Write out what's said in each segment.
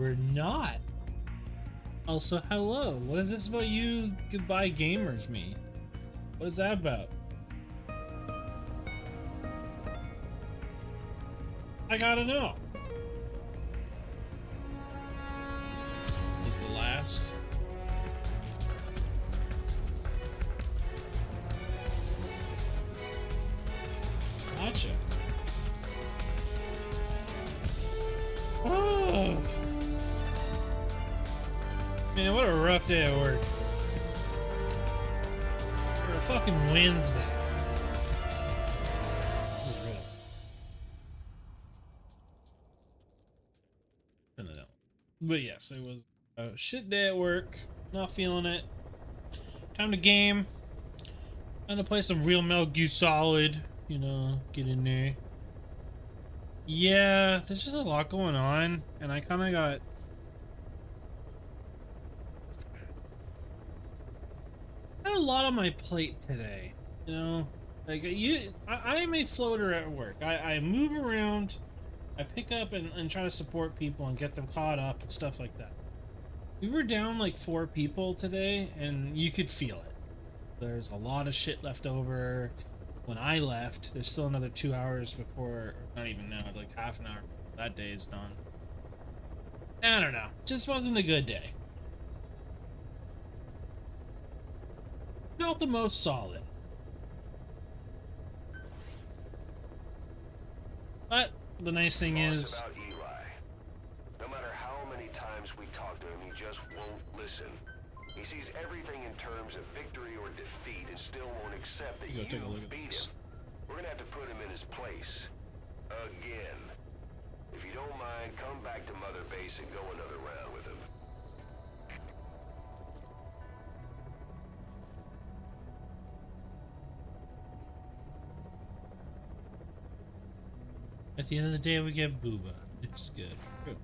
we're not. Also, hello. What is this about you goodbye gamers me? What is that about? I gotta know. Is the last? Gotcha. Oh. Man, what a rough day at work. For a fucking Wednesday. This is real. I don't know. But yes, it was a shit day at work. Not feeling it. Time to game. Time to play some real Metal Gear Solid. You know, get in there. Yeah, there's just a lot going on, and I kind of got... I had a lot on my plate today, you know? Like, I am a floater at work. I move around, I pick up and try to support people and get them caught up and stuff like that. We were down like 4 people today, and you could feel it. There's a lot of shit left over. When I left, there's still another 2 hours before, not even now, like half an hour. That day is done. I don't know. Just wasn't a good day. Not the most solid. But the nice thing is... About Eli. No matter how many times we talk to him, he just won't listen. He sees everything in terms of victory or defeat and still won't accept that you beat him. We're gonna have to put him in his place. Again. If you don't mind, come back to Mother Base and go another round with him. At the end of the day, we get Booba. It's good. Good.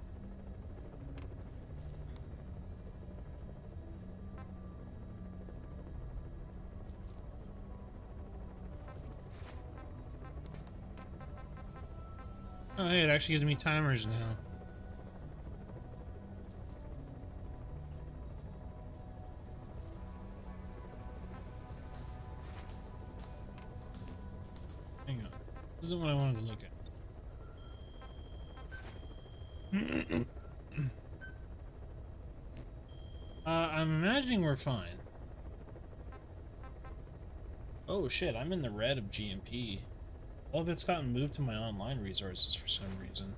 Oh, hey, it actually gives me timers now. Hang on. This isn't what I wanted to look at. I'm imagining we're fine. Oh shit, I'm in the red of GMP. All of it's gotten moved to my online resources for some reason.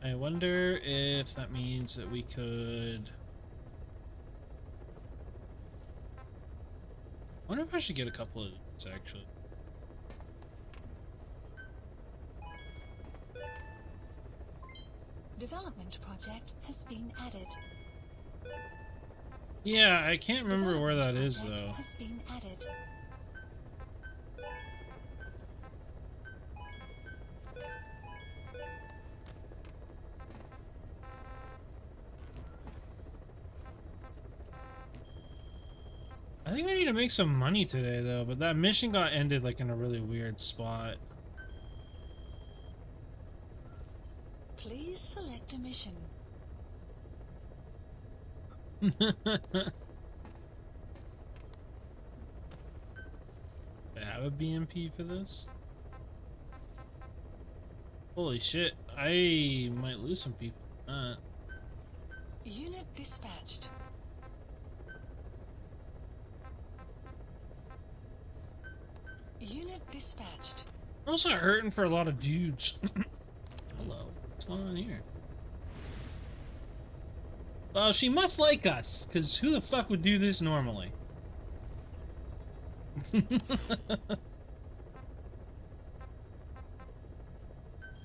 I wonder if that means that we could... I wonder if I should get a couple of these, actually. Development project has been added. Yeah, I can't remember where that is, though. Has been added. I think I need to make some money today, though, but that mission got ended, like, in a really weird spot. Please select a mission. I have a BMP for this? Holy shit, I might lose some people. Unit dispatched. Unit dispatched. I'm also hurting for a lot of dudes. Hello, what's going on here? Well, she must like us, because who the fuck would do this normally?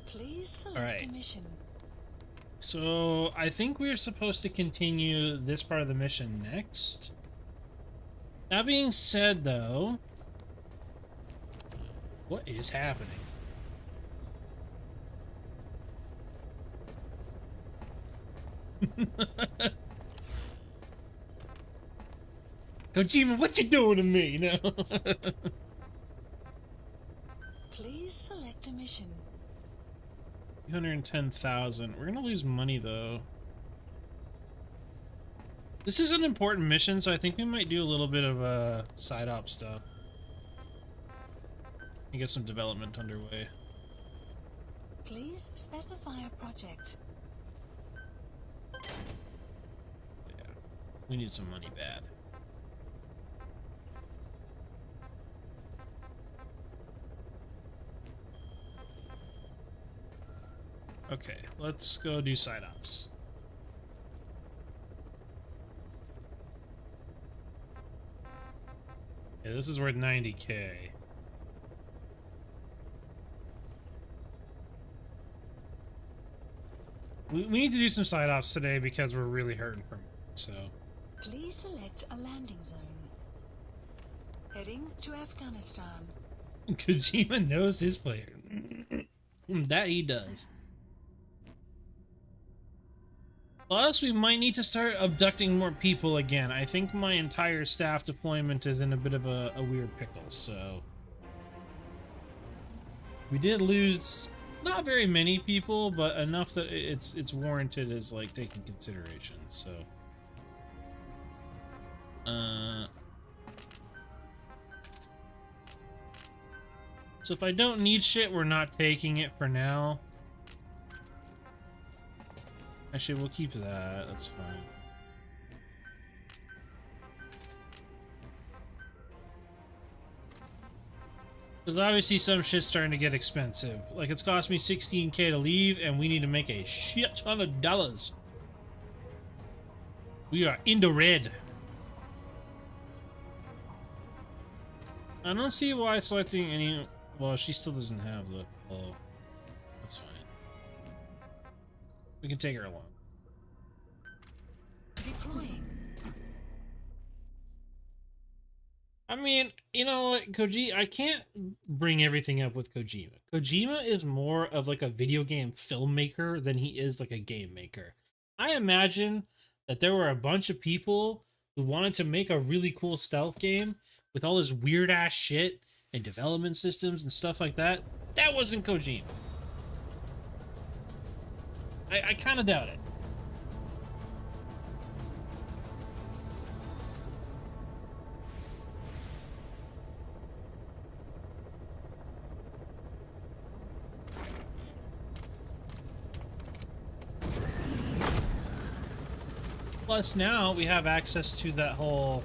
Please select Alright. a mission. So, I think we're supposed to continue this part of the mission next. That being said, though... What is happening? Kojima, what you doing to me? No. Please select a mission. 210,000. We're gonna lose money though. This is an important mission, so I think we might do a little bit of side op stuff. And get some development underway. Please specify a project. Yeah, we need some money bad. Okay, let's go do side ops. Yeah, this is worth 90K. We need to do some side ops today because we're really hurting from it, so. Please select a landing zone. Heading to Afghanistan. Kojima knows his player. That he does. Plus, we might need to start abducting more people again. I think my entire staff deployment is in a bit of a weird pickle, so... We did lose not very many people, but enough that it's warranted as, like, taking consideration, so... So if I don't need shit, we're not taking it for now. Actually, we'll keep that. That's fine. Because obviously some shit's starting to get expensive. Like, it's cost me 16K to leave, and we need to make a shit ton of dollars. We are in the red. I don't see why selecting any... Well, she still doesn't have the... Oh, that's fine. We can take her along. Deploying. I mean, you know what, Kojima, I can't bring everything up with Kojima. Kojima is more of like a video game filmmaker than he is like a game maker. I imagine that there were a bunch of people who wanted to make a really cool stealth game with all this weird ass shit and development systems and stuff like that. That wasn't Kojima. I kind of doubt it. Plus now we have access to that whole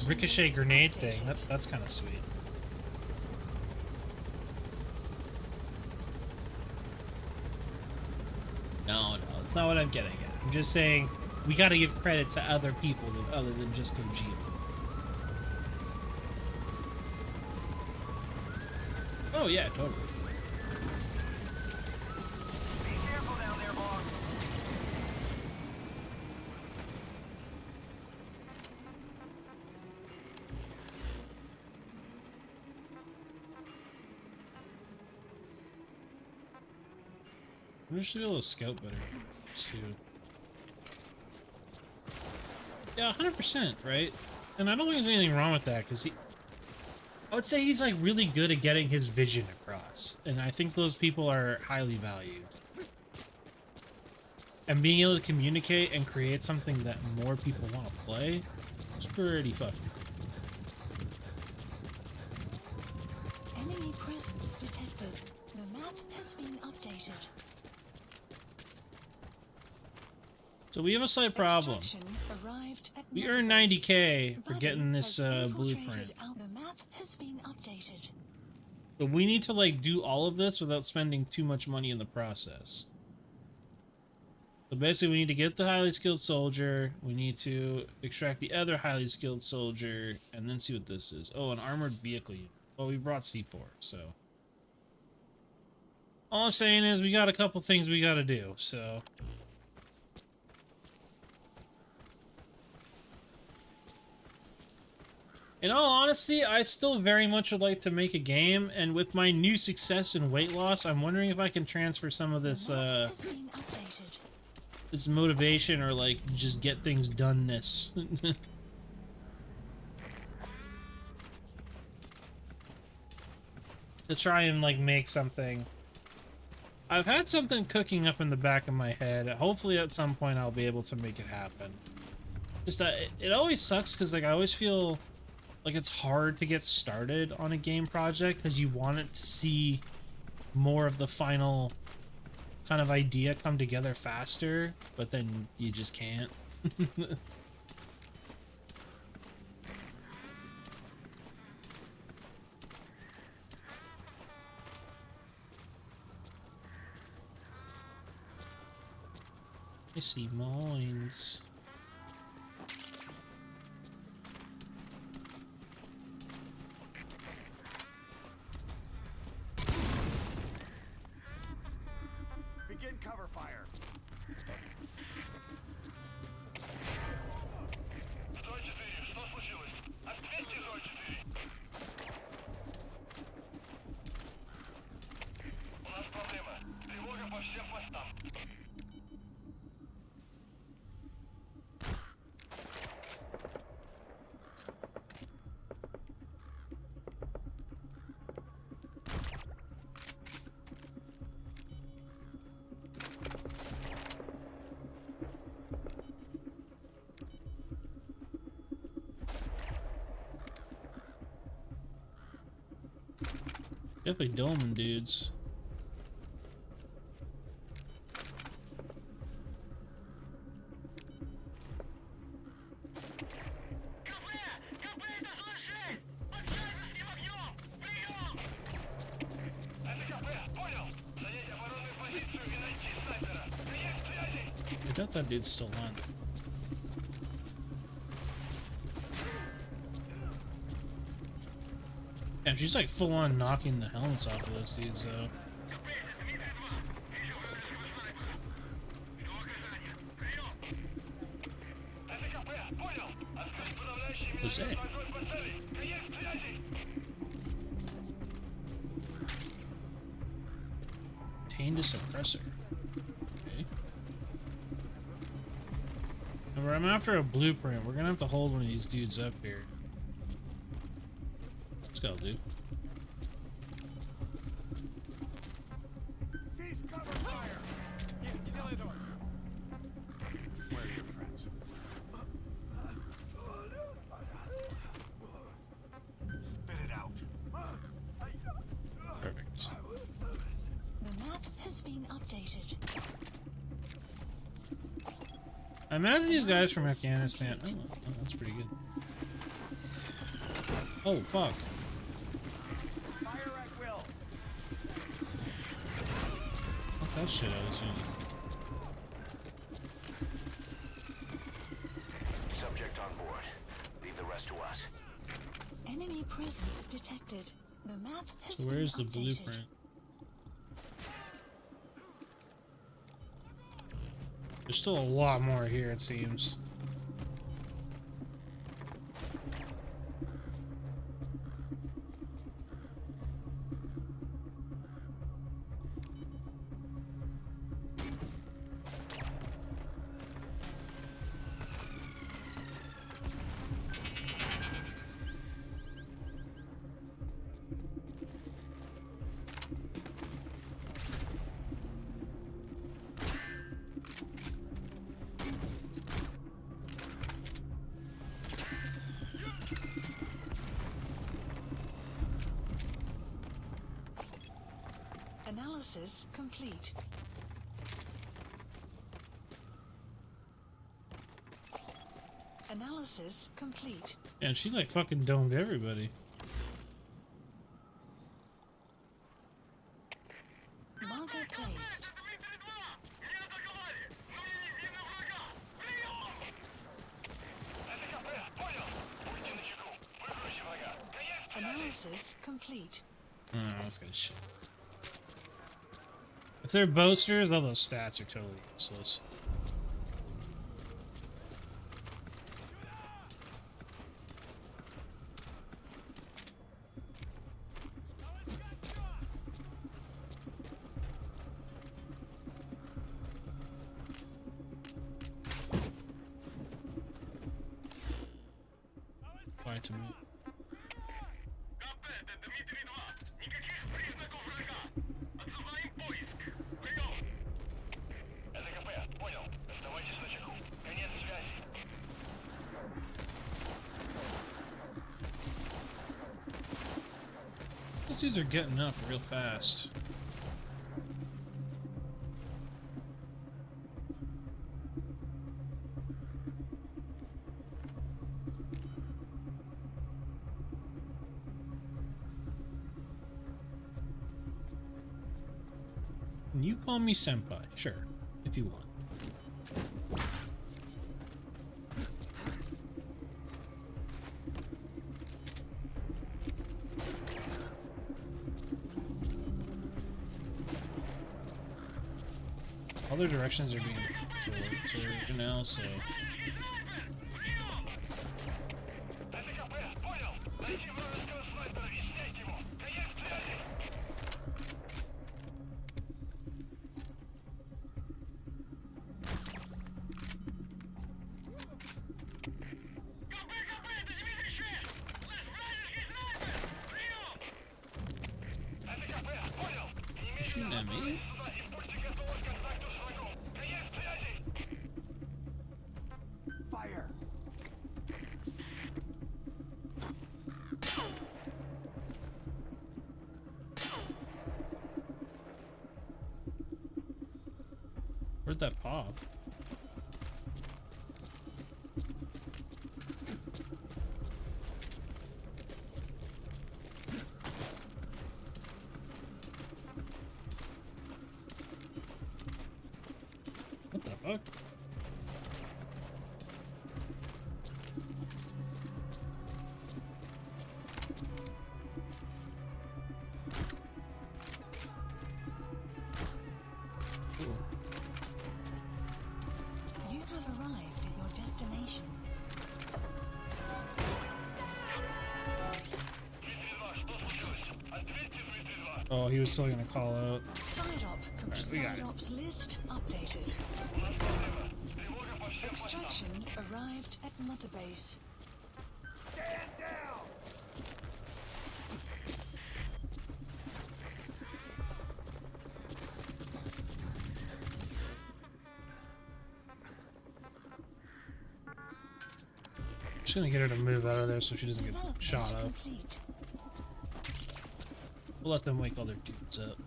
ricochet grenade thing. That's kind of sweet. No, that's not what I'm getting at. I'm just saying we gotta give credit to other people other than just Kojima. Oh yeah, totally. Be careful down there, boss. We should be able to scout better, too. Yeah, 100%, right? And I don't think there's anything wrong with that, because I would say he's, like, really good at getting his vision across. And I think those people are highly valued. And being able to communicate and create something that more people want to play is pretty fucking cool. Enemy presence detected. The map has been updated. So we have a slight problem. We earned 90K for getting this blueprint. The map has been updated. But we need to like do all of this without spending too much money in the process. So basically we need to get the highly skilled soldier, we need to extract the other highly skilled soldier, and then see what this is. Oh, an armored vehicle unit. Well, we brought C4, so... All I'm saying is we got a couple things we gotta do, so... In all honesty, I still very much would like to make a game, and with my new success in weight loss, I'm wondering if I can transfer some of this, this motivation or, like, just get things done-ness to try and like make something. I've had something cooking up in the back of my head. Hopefully at some point I'll be able to make it happen. Just it always sucks because like I always feel like it's hard to get started on a game project because you want it to see more of the final kind of idea come together faster, but then you just can't. I see mines. Begin cover fire. Definitely doming dudes. I thought that dude's still on. Yeah, she's like full on knocking the helmets off of those dudes though. Who's that? Obtained a suppressor. Okay. Remember, I'm after a blueprint. We're gonna have to hold one of these dudes up here. Let's go, dude. Cease cover fire. Where are your friends? Spit it out. Perfect. The map has been updated. I imagine these guys from Afghanistan. Oh, that's pretty good. Oh, fuck. Fire at will. Fuck that shit I was doing. Subject on board. Leave the rest to us. Enemy presence detected. The map has So where's the been updated. blueprint? There's still a lot more here, it seems. Analysis complete. Analysis complete. And she like fucking domed everybody. Marker placed. Analysis complete. Oh, that's gonna shit. If they're boasters, all those stats are totally useless. Why to me? dudes are getting up real fast. Can you call me senpai? Sure, if you want. Other directions are being told now, so... Shooting at me? Fire! Where'd that pop? What the fuck? Cool. You have arrived at your destination. Oh, he was still gonna call out. Side we got it. ops list updated. Extraction arrived at Mother Base. Stand down! Just gonna get her to move out of there so she doesn't get Development shot up. complete. We'll let them wake all their dudes up.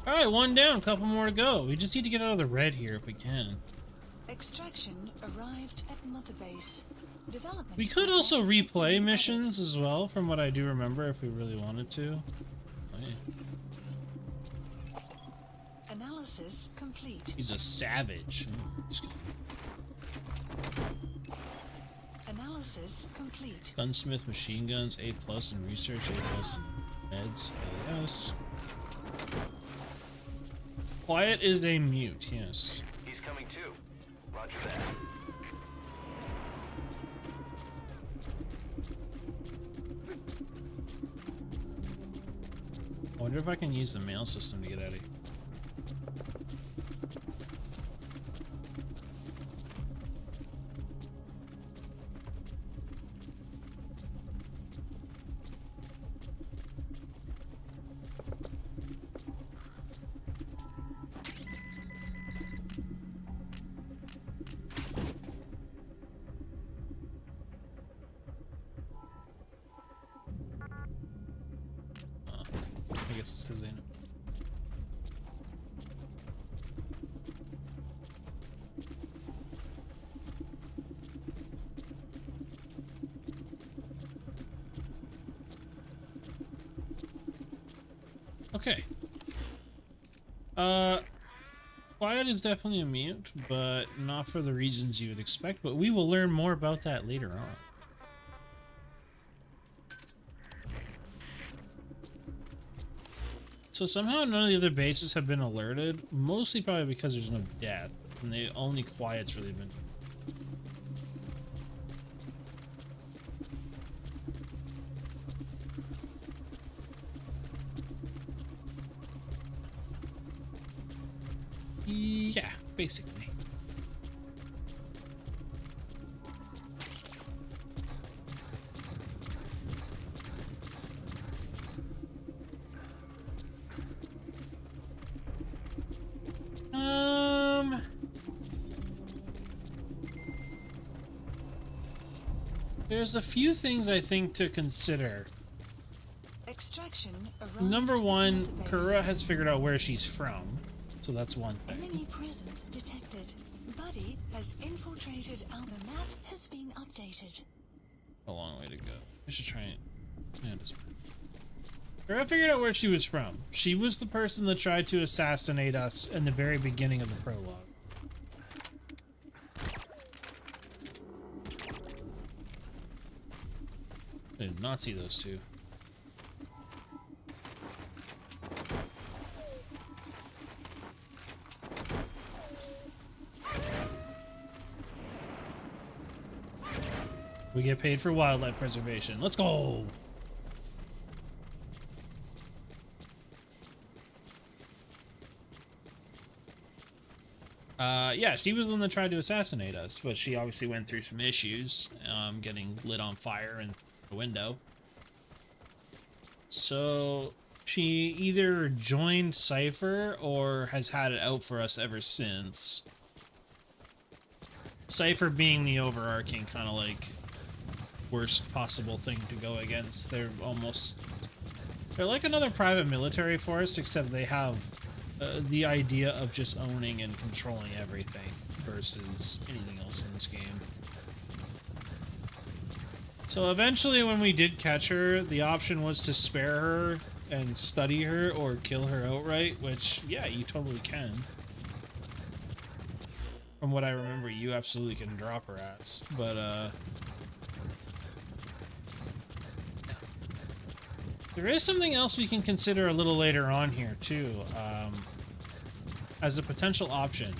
Alright, one down, couple more to go. We just need to get out of the red here if we can. Extraction arrived at Mother Base. Development. We could also replay missions as well, from what I do remember, if we really wanted to. Oh, yeah. Analysis complete. He's a savage. He's good. Analysis complete. Gunsmith, machine guns, A+ in research, A+ in meds, yes. Quiet is a mute, yes. He's coming too. Roger that. I wonder if I can use the mail system to get out of here. I guess it's because they know. Okay. Quiet is definitely a mute, but not for the reasons you would expect, but we will learn more about that later on. So somehow none of the other bases have been alerted, mostly probably because there's no death, and the only quiet's really been... Yeah, basically. There's a few things I think to consider number one, Kura has figured out where she's from, so that's one thing. Enemy presence detected. Buddy has infiltrated our map has been updated. A long way to go. I should try and... Yeah, it doesn't work. Kura figured out where she was from. She was the person that tried to assassinate us in the very beginning of the prologue. I did not see those two. We get paid for wildlife preservation. Let's go! Yeah, she was the one that tried to assassinate us, but she obviously went through some issues, getting lit on fire in the window. So, she either joined Cypher or has had it out for us ever since. Cypher being the overarching kind of like worst possible thing to go against. They're like another private military force, except they have the idea of just owning and controlling everything versus anything else in this game. So eventually when we did catch her, the option was to spare her and study her or kill her outright, which, yeah, you totally can. From what I remember, you absolutely can drop her ass, but there is something else we can consider a little later on here, too, as a potential option.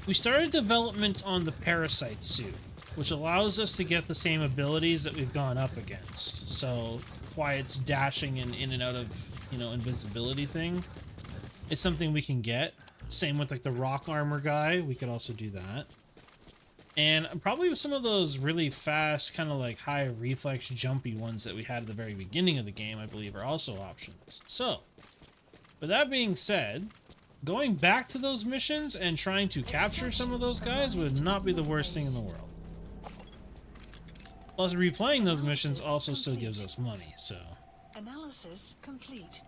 We started development on the Parasite suit, which allows us to get the same abilities that we've gone up against. So, Quiet's dashing and in and out of, you know, invisibility thing. It's something we can get. Same with, like, the rock armor guy. We could also do that. And probably some of those really fast, kind of like high reflex jumpy ones that we had at the very beginning of the game, I believe, are also options. So, with that being said, going back to those missions and trying to capture some of those guys would not be the worst thing in the world. Plus, replaying those missions also still gives us money, so... Analysis complete.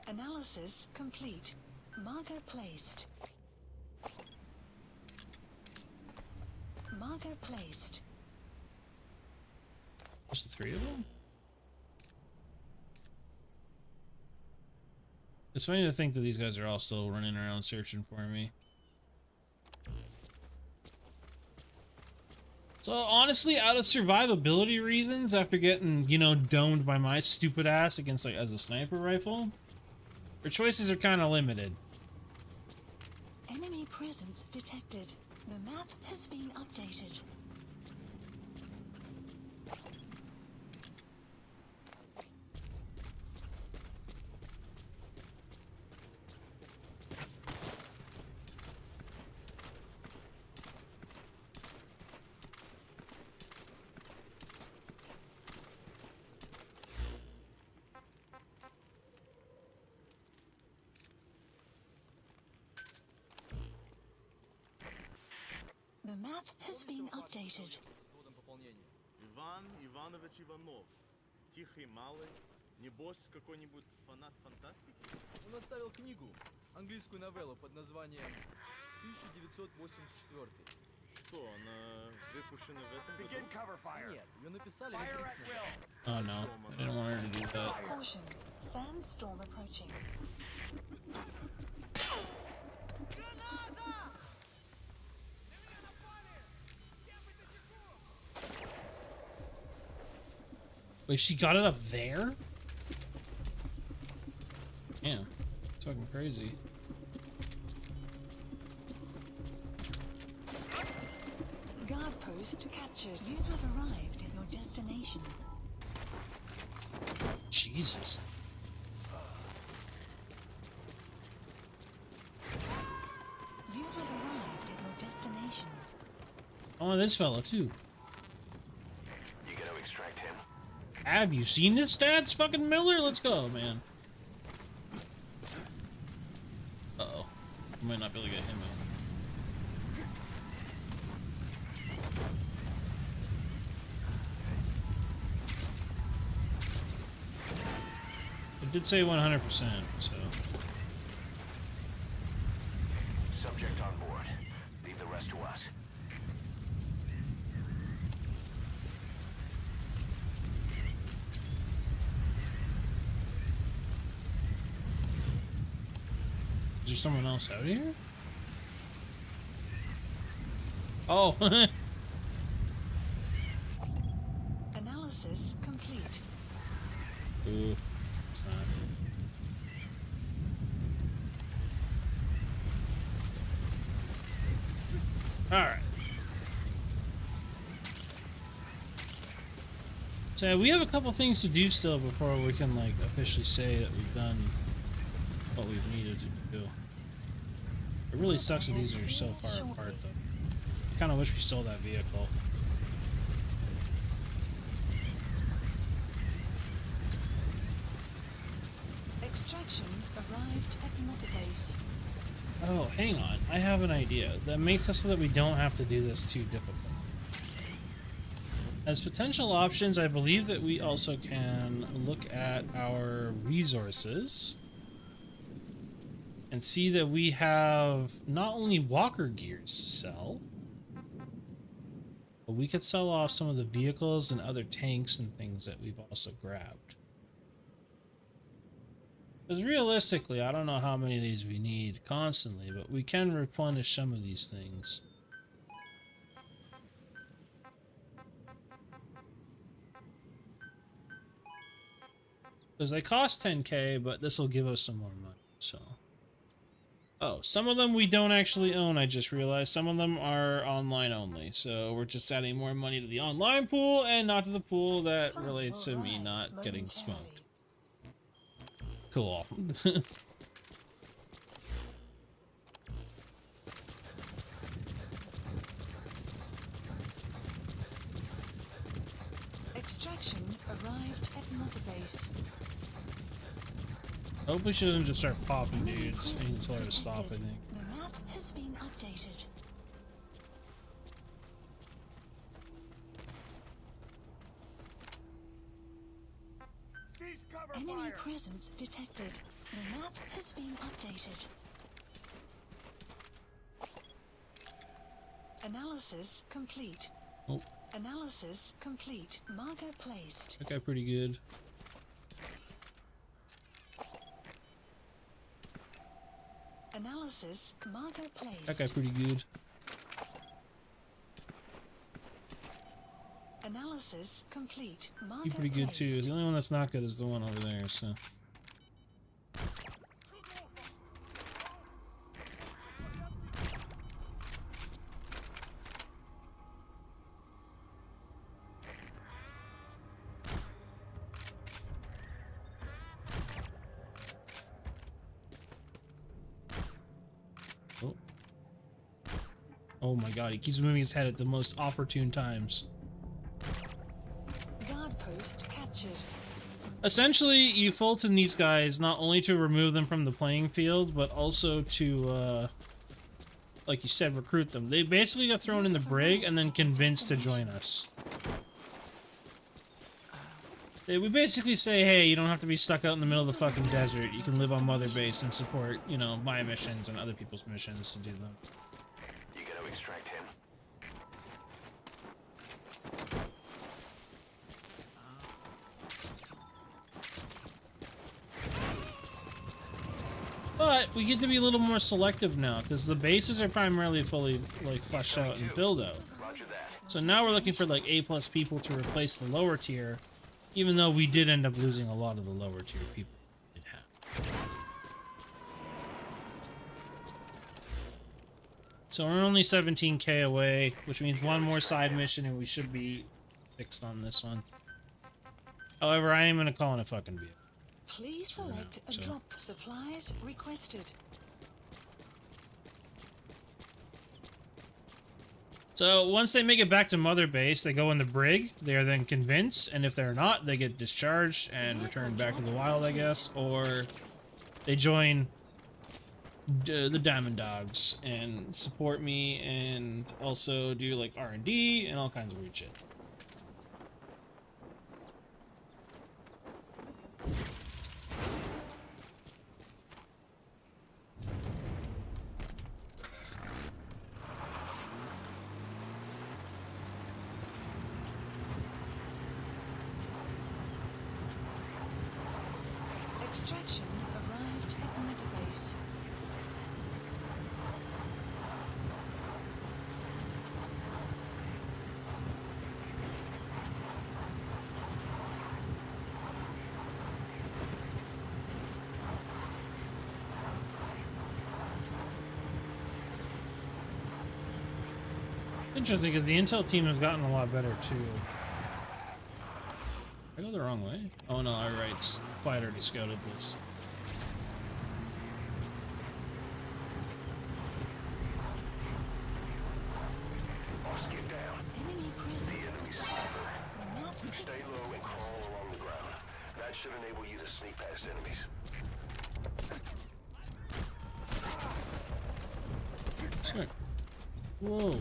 Analysis complete. Marker placed. Marker placed. Just the three of them? It's funny to think that these guys are all still running around searching for me. So honestly, out of survivability reasons, after getting, you know, domed by my stupid ass against, like, as a sniper rifle, our choices are kind of limited. Enemy presence detected. The map has been updated. The map has been updated. Иван Иванович Иванов. Тихий малый. Небось, какой-нибудь фанат фантастики? Он оставил книгу, английскую новеллу под названием 1984. Что, она выпущена в этом году? Begin cover fire. Нет, ее написали Fire лет at 30 will. Oh no, I didn't want her to do that. Caution. Sandstorm approaching. Wait, she got it up there? Yeah, it's fucking crazy. Guard post captured. You have arrived at your destination. Jesus. You have arrived at your destination. Oh, this fella too. You gonna extract him? Have you seen his stats, fucking Miller? Let's go, man. Uh-oh. I might not be able to get him out. did say 100%, so. Subject on board. Leave the rest to us. Is there someone else out here? Oh. Analysis complete. Ooh, it's not. Alright. So we have a couple things to do still before we can like officially say that we've done what we've needed to do. It really sucks that these are so far apart though. I kinda wish we stole that vehicle. Extraction arrived at Mother Base. Oh, hang on. I have an idea. That makes it so that we don't have to do this too difficult. As potential options, I believe that we also can look at our resources and see that we have not only walker gears to sell, but we could sell off some of the vehicles and other tanks and things that we've also grabbed. Because realistically, I don't know how many of these we need constantly, but we can replenish some of these things. Because they cost 10k, but this will give us some more money, so. Oh, some of them we don't actually own, I just realized. Some of them are online only, so we're just adding more money to the online pool and not to the pool that relates to me not getting smoked. Cool. Extraction arrived at Mother Base. Hope we shouldn't just start popping dudes. I need to tell her to stop, I think. The map has been updated. Cease cover Enemy fire. presence detected. The map has been updated. Analysis complete. Oh, Analysis complete. Marker placed. that guy pretty good. Analysis marker placed. That guy pretty good. Analysis complete. Marker He pretty good placed. too. The only one that's not good is the one over there, so. Oh. Oh my god, he keeps moving his head at the most opportune times. Guard post captured. Essentially, you Fulton these guys not only to remove them from the playing field, but also to, like you said, recruit them. They basically got thrown in the brig and then convinced to join us. We basically say, hey, you don't have to be stuck out in the middle of the fucking desert. You can live on Mother Base and support, you know, my missions and other people's missions to do them. You gotta extract him. But we get to be a little more selective now, because the bases are primarily fully, like, fleshed out and filled out. Roger that. So now we're looking for, like, A+ people to replace the lower tier, even though we did end up losing a lot of the lower tier people we did have. So we're only 17k away, which means one more side mission and we should be fixed on this one. However, I am going to call in a fucking vehicle. Please select a so- drop. Supplies requested. So once they make it back to Mother Base, they go in the brig. They are then convinced, and if they're not, they get discharged and returned back to the wild, I guess, or they join the Diamond Dogs and support me, and also do like R&D and all kinds of weird shit. protection arrived at Metabase. Interesting, because the intel team has gotten a lot better too. I go the wrong way? Oh no, I right. Clyde already scouted this. Boss, get down. Enemy present. The enemy's sniper. The map You is stay low and crawl along the ground. That should enable you to sneak past enemies. Sick. Whoa.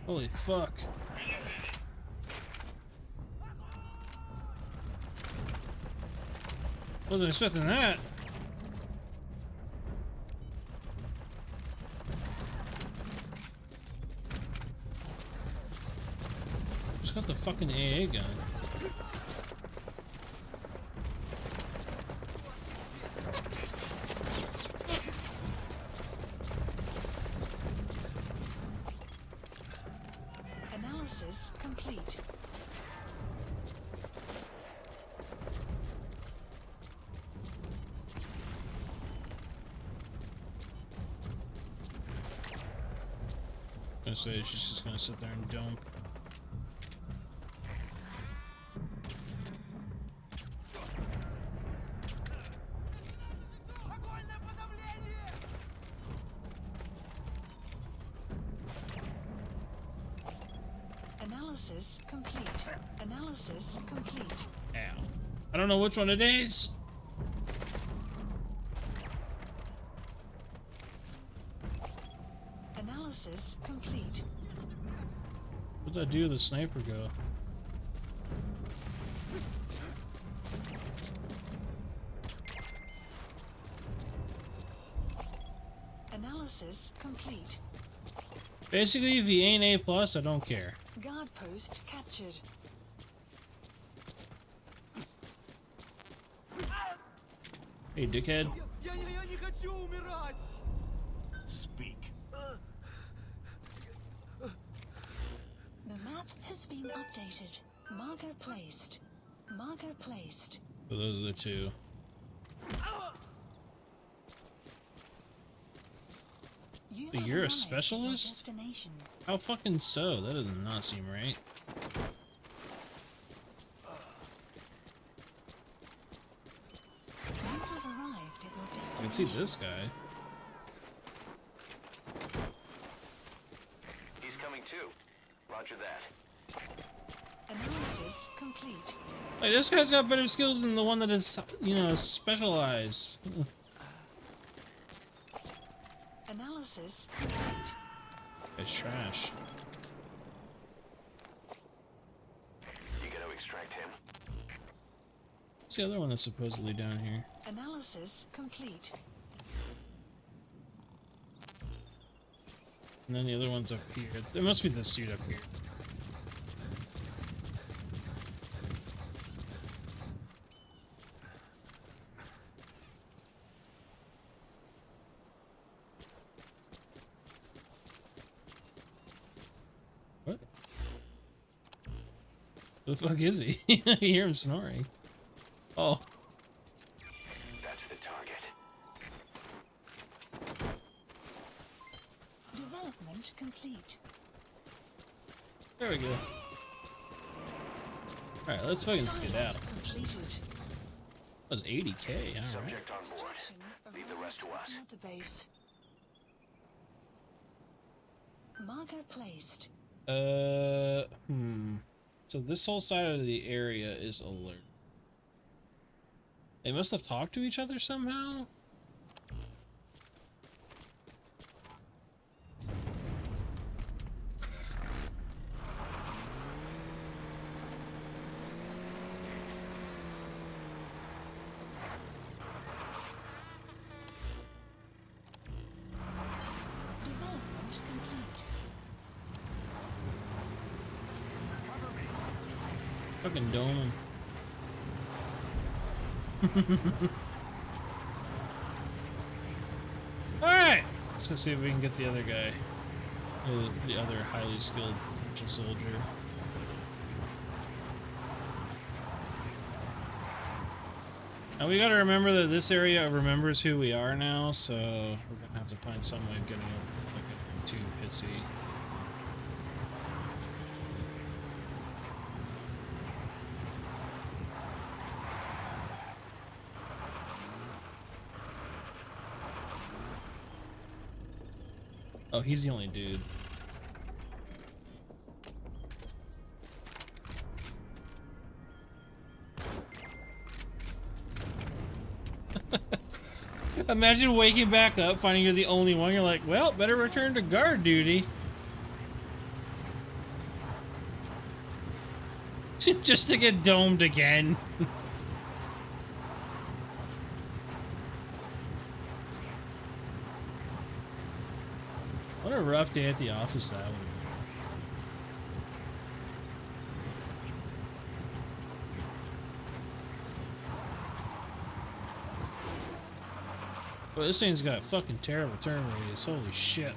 Holy fuck. Wasn't expecting that. Just got the fucking AA gun. analysis complete. I was gonna say she's just gonna sit there and dump. Analysis complete. Analysis complete. Ow. I don't know which one it is. Analysis complete. What'd that do to the sniper go? Analysis complete. Basically, if he ain't A+, I don't care. Guard post captured. Hey, dickhead. Я не хочу умирать! Speak. The map has been updated. Marker placed. Marker placed. So those are the two. You But have you're a arrived at your specialist? destination. How fucking so? That does not seem right. You have arrived at your I can see destination. this guy. He's coming too. Roger that. Analysis complete. Like, this guy's got better skills than the one that is, you know, specialized. Analysis complete. It's trash. You gotta extract him. What's the other one that's supposedly down here? Analysis complete. And then the other one's up here. There must be this dude up here. What? Who the fuck is he? I hear him snoring. Oh. That's the target. Development complete. There we go. Alright, let's fucking skedaddle. Completed. That was 80k, alright. Subject on board. Leave the rest to us. Database. Marker placed. So this whole side of the area is alert. They must have talked to each other somehow? Fucking dome. Alright! Let's go see if we can get the other guy. The other highly skilled potential soldier. Now we gotta remember that this area remembers who we are now, so we're gonna have to find some way of getting like too pissy. Oh, he's the only dude. Imagine waking back up, finding you're the only one. You're like, well, better return to guard duty. Just to get domed again. What a rough day at the office that would be. Well, this thing's got a fucking terrible turn radius. Holy shit.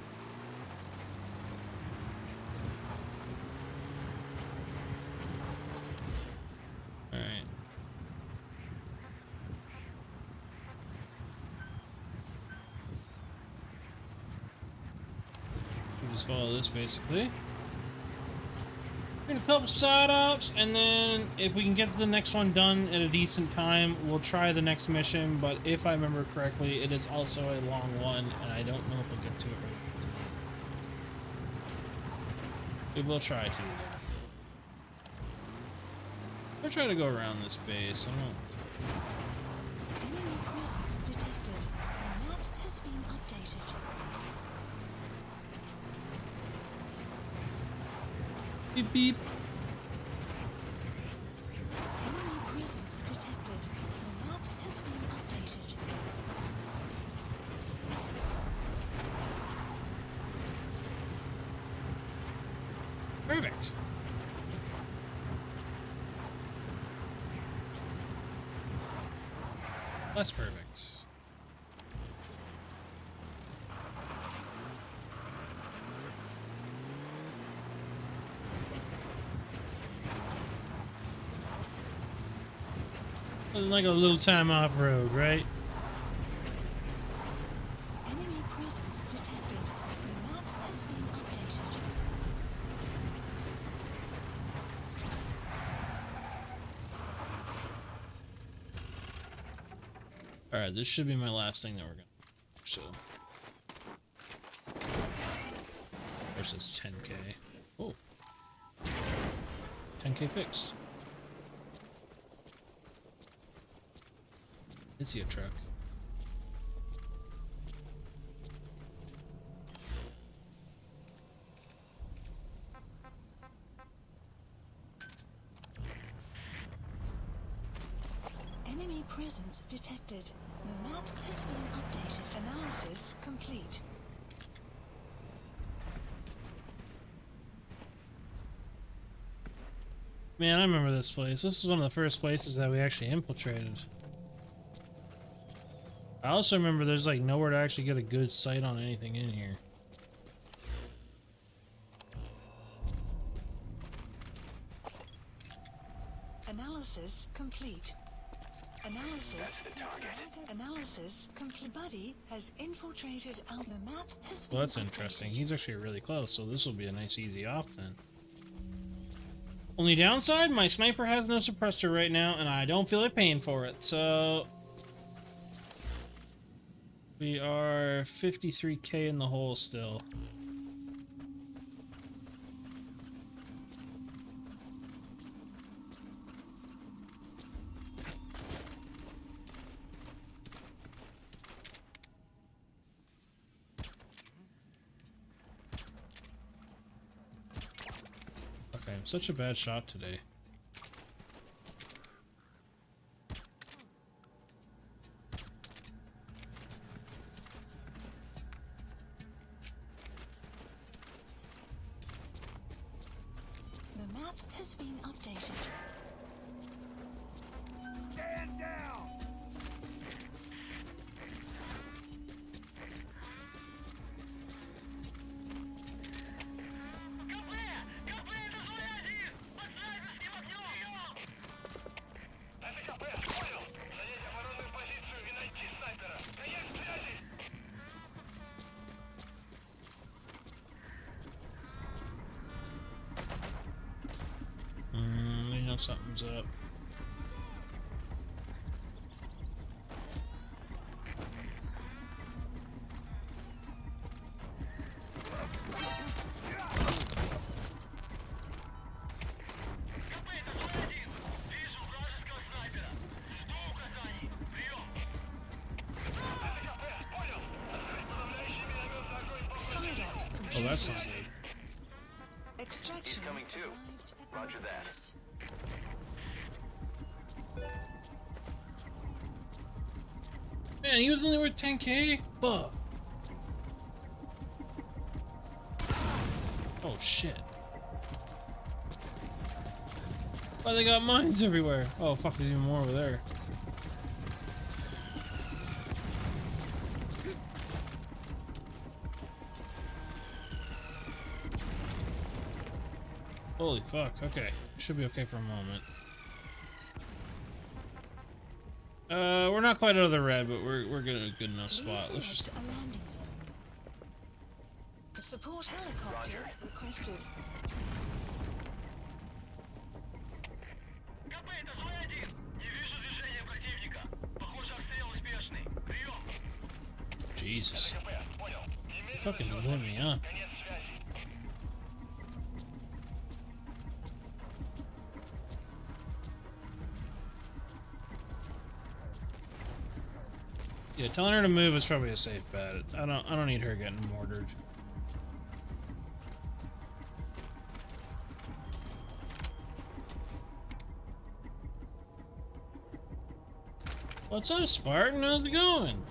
Alright. We'll just follow this basically. A couple side ups, and then if we can get the next one done at a decent time, we'll try the next mission. But if I remember correctly, it is also a long one, and I don't know if we'll get to it right tonight. We will try to. I'll try to go around this base. I don't. Enemy presence detected. The map has been updated. Beep beep. Enemy presence detected. The map has been updated. Perfect. That's perfect. Like a little time off road, right? Enemy presence detected. The map has been updated. Alright, this should be my last thing that we're gonna do, so. Versus 10k. Oh. 10k fixed. Is he a truck? Enemy presence detected. The map has been updated. Analysis complete. Man, I remember this place. This is one of the first places that we actually infiltrated. I also remember there's like nowhere to actually get a good sight on anything in here. Analysis complete. Analysis. That's the target. Analysis complete. Buddy has infiltrated out. The map has been Well, that's updated. interesting. He's actually really close, so this will be a nice easy op then. Only downside, my sniper has no suppressor right now, and I don't feel like paying for it, so... We are 53k in the hole still. Okay, I'm such a bad shot today. The map has been updated. know something's up. Oh, that's not good. Extraction. He's coming too. Roger that. Man, he was only worth 10K? Fuck. Oh shit. Oh, they got mines everywhere. Oh fuck, there's even more over there. Holy fuck, okay. Should be okay for a moment. We're not quite out of the red, but we're good at a good enough spot. Let's just... A landing zone. A support helicopter requested. Jesus. Fucking lit me up. Yeah, telling her to move is probably a safe bet. I don't need her getting mortared. What's up, Spartan? How's it going?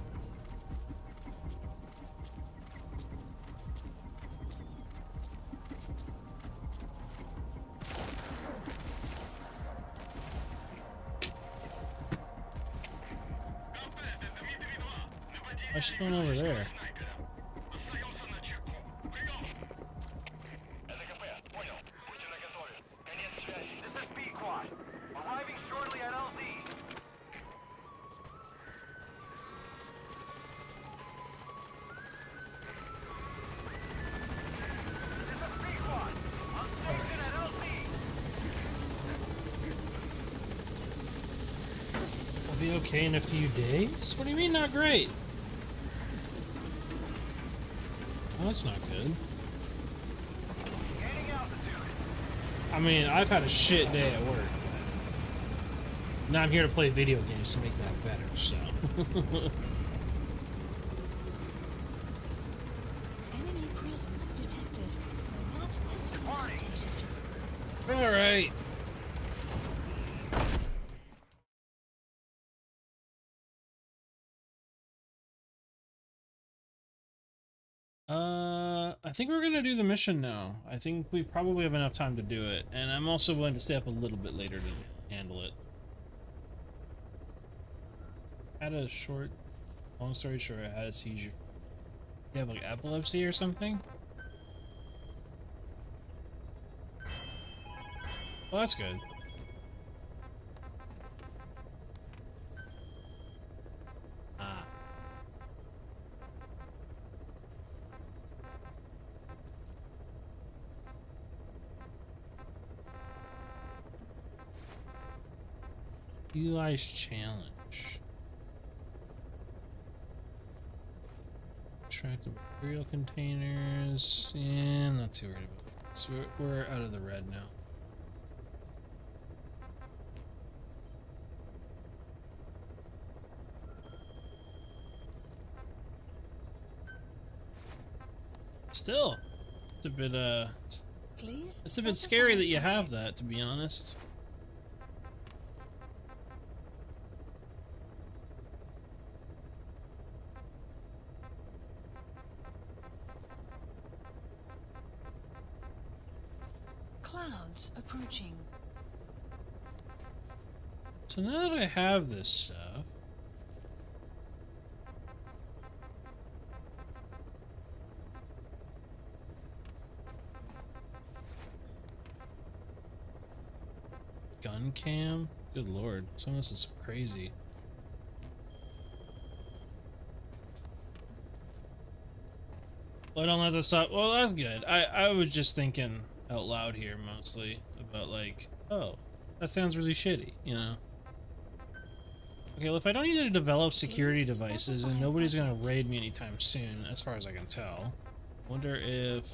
Why's she going over there? This is B-Quad. Arriving shortly at LZ. This is B-Quad. On station at LZ. We'll be okay in a few days? What do you mean not great? Oh, that's not good. Gaining altitude. I mean, I've had a shit day at work. Now I'm here to play video games to make that better, so. Enemy presence detected. The map has been updated. Alright. I think we're gonna do the mission now. I think we probably have enough time to do it, and I'm also willing to stay up a little bit later to handle it. Had a long story short, I had a seizure. You have like epilepsy or something? Well, that's good. Ah. Eli's challenge. Track the material containers. Yeah, I'm not too worried about this. We're out of the red now. Still, it's a bit Please. it's a bit scary that you have that, to be honest. Clouds approaching. So now that I have this stuff, gun cam? Good lord, some of this is crazy. Well, I don't let this up. Well, that's good. I was just thinking out loud here mostly about like, oh, That sounds really shitty, you know? Okay, well, if I don't need to develop security devices, and nobody's gonna raid me anytime soon, as far as I can tell. Wonder if...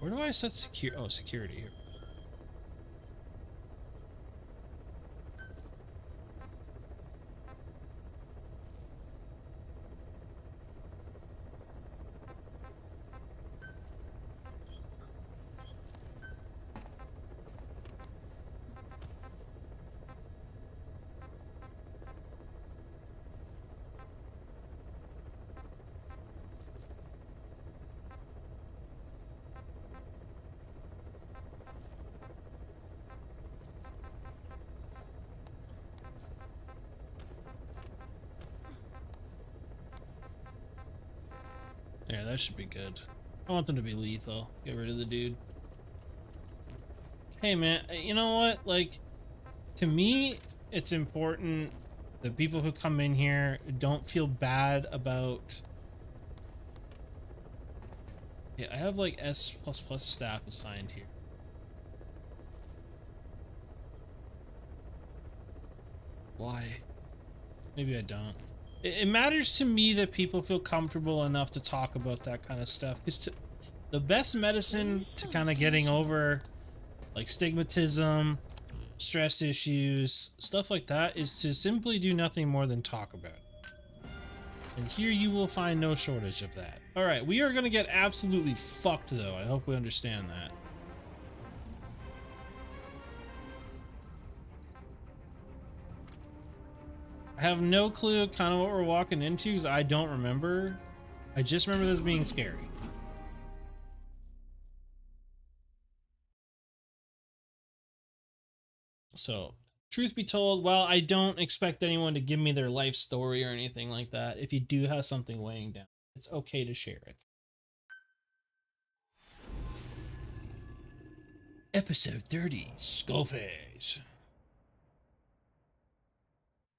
Where do I set security here? Yeah, that should be good. I want them to be lethal. Get rid of the dude. Hey man, you know what? Like, to me, it's important that people who come in here don't feel bad about... Yeah, I have like S++ staff assigned here. Why? Maybe I don't. It matters to me that people feel comfortable enough to talk about that kind of stuff, because the best medicine to kind of getting over like stigmatism, stress issues, stuff like that, is to simply do nothing more than talk about it. And here you will find no shortage of that. Alright, we are going to get absolutely fucked though. I hope we understand that. I have no clue kind of what we're walking into because I don't remember. I just remember this being scary. So, truth be told, while I don't expect anyone to give me their life story or anything like that, if you do have something weighing down, it's okay to share it. Episode 30, Skullface.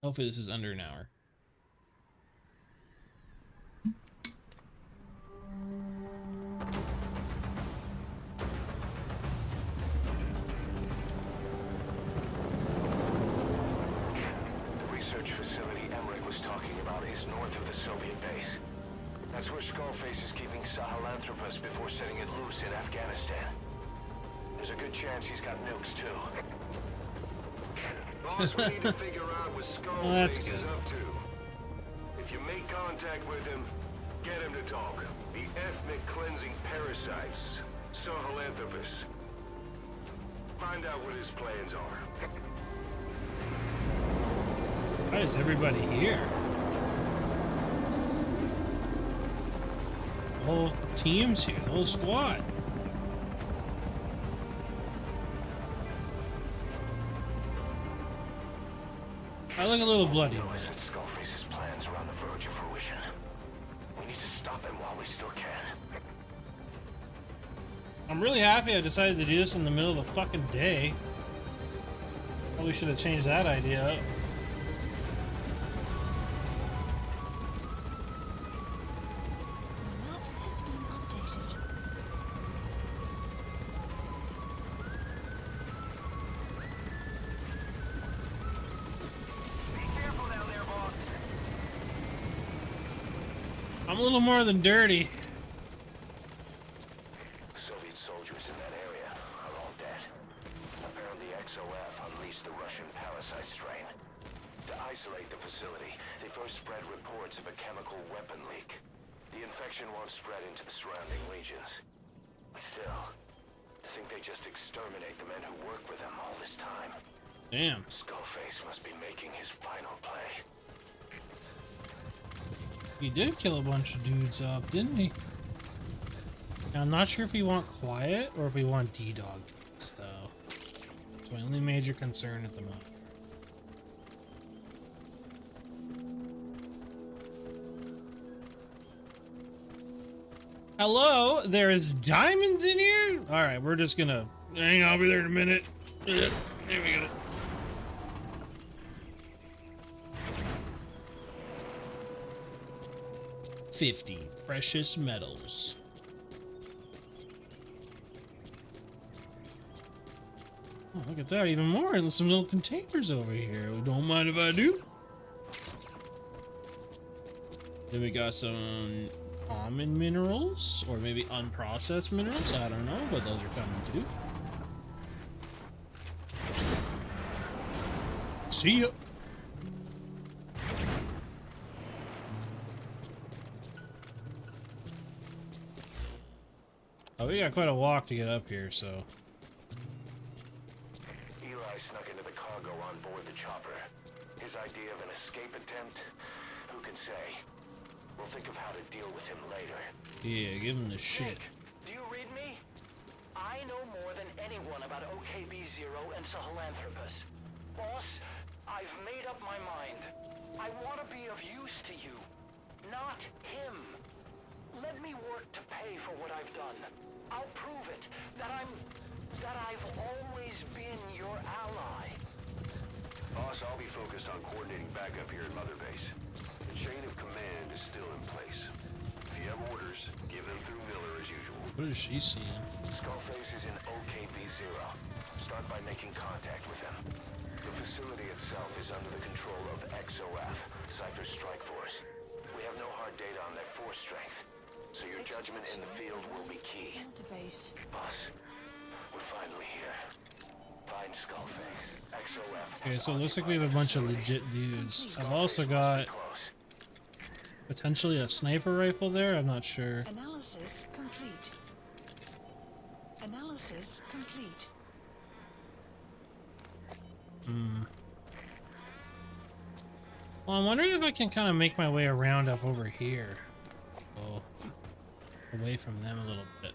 Hopefully this is under an hour. The research facility Emmerich was talking about is north of the Soviet base. That's where Skullface is keeping Sahelanthropus before setting it loose in Afghanistan. There's a good chance he's got nukes too. Boss, we need to figure out what Skullface is up to. If you make contact with him, get him to talk. The ethnic cleansing parasites, Sahelanthropus. Find out what his plans are. Why is everybody here? The whole team's here, the whole squad. I look a little bloody. Skullface's plans are on the verge of fruition. We need to stop him while we still can. I'm really happy I decided to do this in the middle of the fucking day. Probably should have changed that idea up. The map has been updated. I'm a little more than dirty. Soviet soldiers in that area are all dead. Apparently XOF unleashed the Russian parasite strain. To isolate the facility, they first spread reports of a chemical weapon leak. The infection won't spread into the surrounding regions. Still, I think they just exterminate the men who worked with them all this time. Damn. Skullface must be making his final play. He did kill a bunch of dudes up, didn't he? Now, I'm not sure if we want quiet or if we want D-Dog dudes, though. It's my only major concern at the moment. Hello? There is diamonds in here? Alright, we're just gonna... Hang on, I'll be there in a minute. There we go. $50 precious metals. Oh, look at that, even more. And some little containers over here. Don't mind if I do. Then we got some common minerals, or maybe unprocessed minerals. I don't know, but those are coming too. See ya. Oh, we got quite a walk to get up here, so. Eli snuck into the cargo on board the chopper. His idea of an escape attempt? Who can say? We'll think of how to deal with him later. Yeah, give him the shit. Nick, do you read me? I know more than anyone about OKB-0 and Sahelanthropus. Boss, I've made up my mind. I want to be of use to you, not him. Let me work to pay for what I've done. I'll prove it, that I've always been your ally. Boss, I'll be focused on coordinating backup here at Mother Base. The chain of command is still in place. If you have orders, give them through Miller as usual. What is she seeing? Skullface is in OKB-0. Start by making contact with him. The facility itself is under the control of XOF, Cypher's Strike Force. We have no hard data on their force strength, so your judgment in the field will be key. Database. Boss, we're finally here. Find Skullface. XOF. Okay, so it looks like we have a bunch of legit dudes. I've also got potentially a sniper rifle there. I'm not sure. Analysis complete. Analysis complete. Well, I'm wondering if I can kind of make my way around up over here. Oh, away from them a little bit.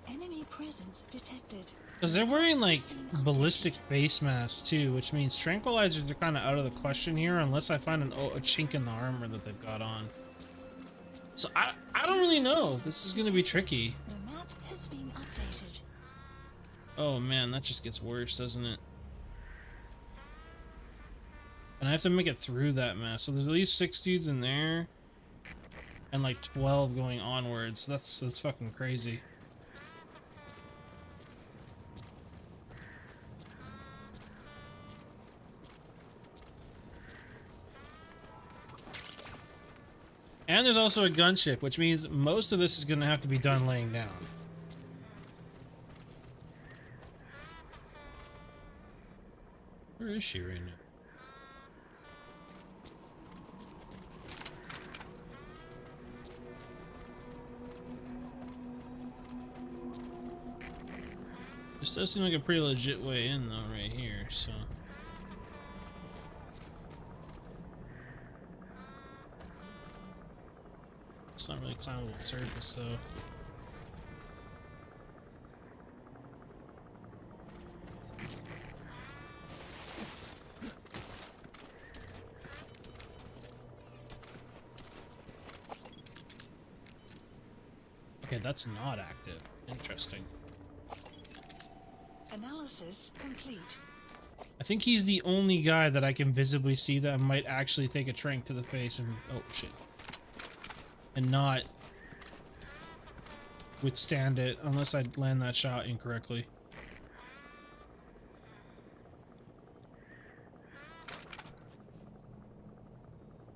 Enemy presence detected. Because they're wearing, like, ballistic face masks, too, which means tranquilizers are kind of out of the question here, unless I find a chink in the armor that they've got on. So, I don't really know. This is going to be tricky. The map has been updated. Oh, man, that just gets worse, doesn't it? And I have to make it through that mess. So there's at least 6 dudes in there. And, like, 12 going onwards. That's fucking crazy. And there's also a gunship, which means most of this is going to have to be done laying down. Where is she right now? This does seem like a pretty legit way in, though, right here, so... It's not really climbable surface, though. Okay, that's not active. Interesting. Analysis complete. I think he's the only guy that I can visibly see that might actually take a trank to the face and... Oh, shit. And not withstand it unless I land that shot incorrectly.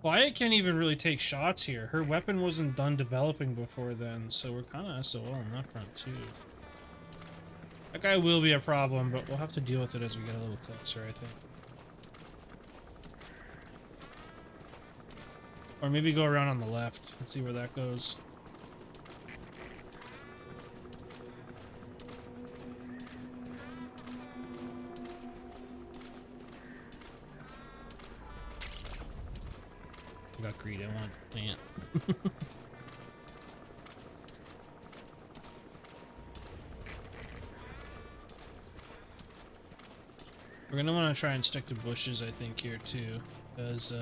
Wyatt can't even really take shots here. Her weapon wasn't done developing before then, so we're kind of SOL on that front too. That guy will be a problem, but we'll have to deal with it as we get a little closer, I think. Or maybe go around on the left and see where that goes. I got greedy, I wanted to plant. We're gonna want to try and stick to bushes, I think, here too, because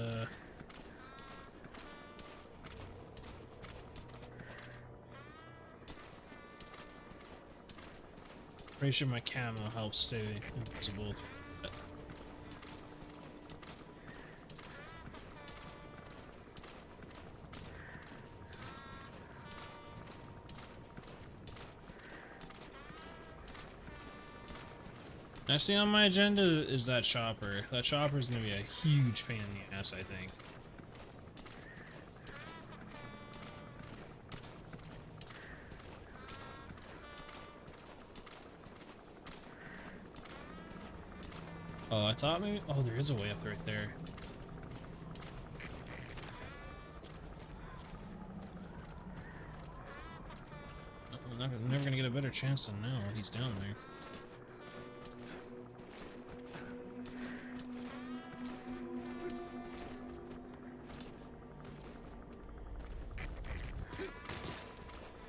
pretty sure my camo helps stay invisible. Next thing on my agenda is that chopper. That chopper is gonna be a huge pain in the ass, I think. Oh, I thought maybe. Oh, there is a way up right there. I'm never gonna get a better chance than now. He's down there.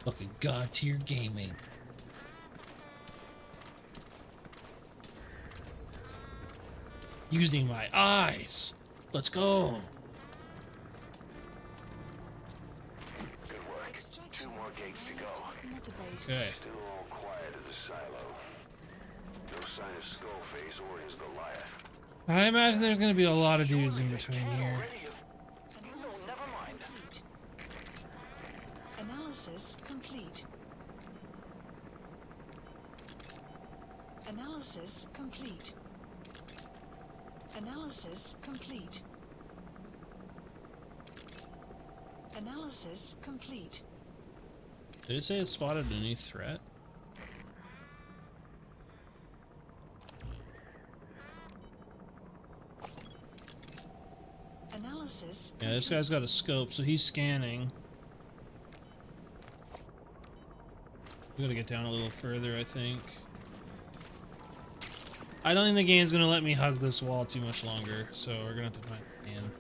Fucking god tier gaming. Using my eyes. Let's go. Good work. 2 more gates to go. Okay. Still all quiet at the silo. No sign of Skullface or his Goliath. I imagine there's gonna be a lot of dudes in between here. No, never mind. Analysis complete. Analysis complete. Analysis complete. Analysis complete. Did it say it spotted a new threat? Analysis. Yeah, this guy's got a scope, so he's scanning. We gotta get down a little further, I think. I don't think the game's gonna let me hug this wall too much longer, so we're gonna have to find a plan.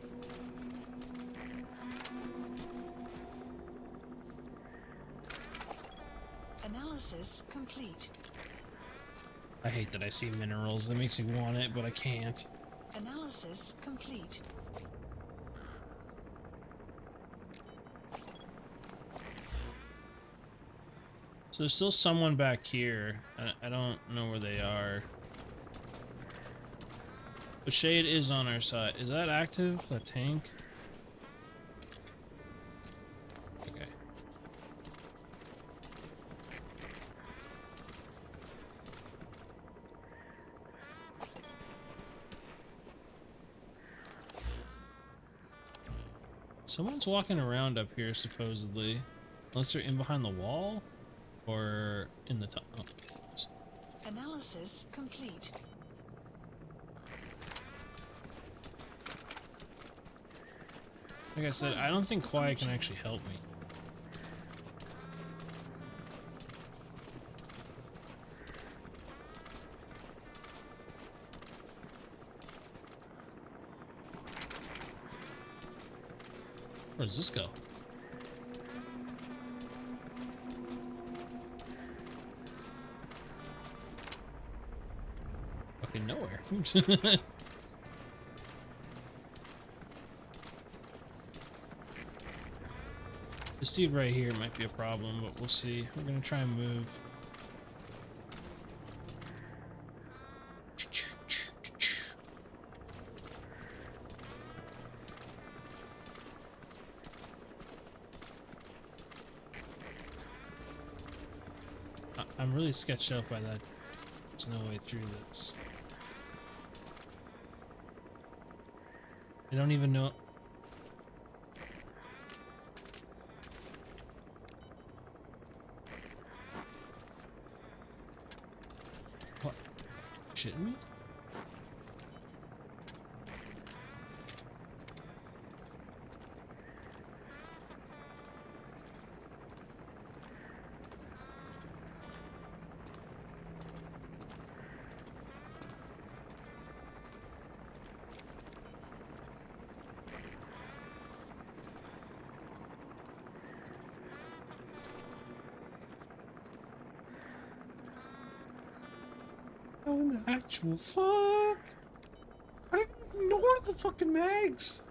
Analysis complete. I hate that I see minerals. That makes me want it, but I can't. Analysis complete. So there's still someone back here. I don't know where they are. But Shade is on our side. Is that active? That tank? Okay. Someone's walking around up here, supposedly. Unless they're in behind the wall? Or in the top. Oh. Analysis complete. Like I said, I don't think Quiet can actually help me. Where does this go? Fucking nowhere. This dude right here might be a problem, but we'll see. We're gonna try and move. I'm really sketched out by that. There's no way through this. I don't even know. What? Shitting me? Oh, in the actual fuck? I didn't ignore the fucking mags.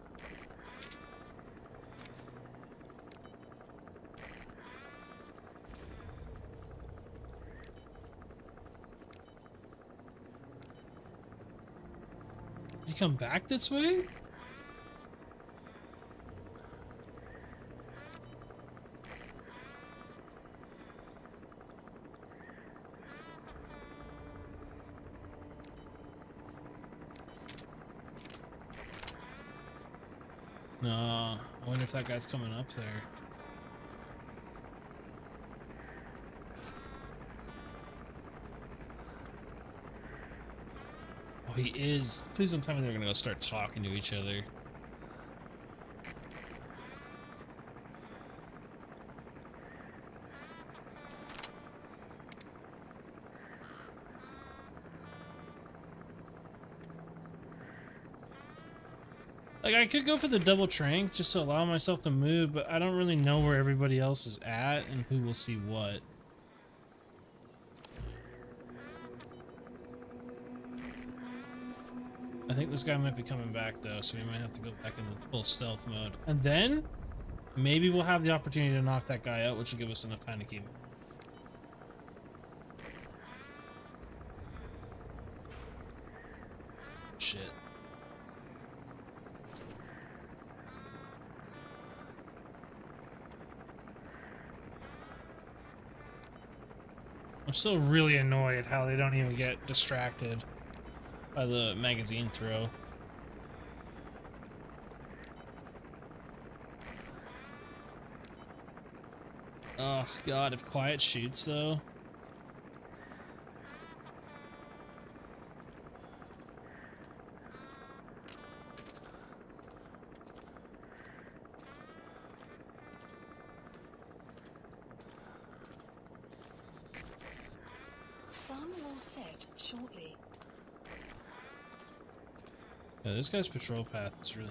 Did he come back this way? No, I wonder if that guy's coming up there. Oh, he is. Please don't tell me they're gonna go start talking to each other. Like, I could go for the double trank just to allow myself to move, but I don't really know where everybody else is at and who will see what. I think this guy might be coming back though, so we might have to go back into full stealth mode. And then maybe we'll have the opportunity to knock that guy out, which will give us enough time to keep. Shit. I'm still really annoyed how they don't even get distracted by the magazine throw. Oh god, if Quiet shoots though. Sun will set shortly. Yeah, this guy's patrol path is really...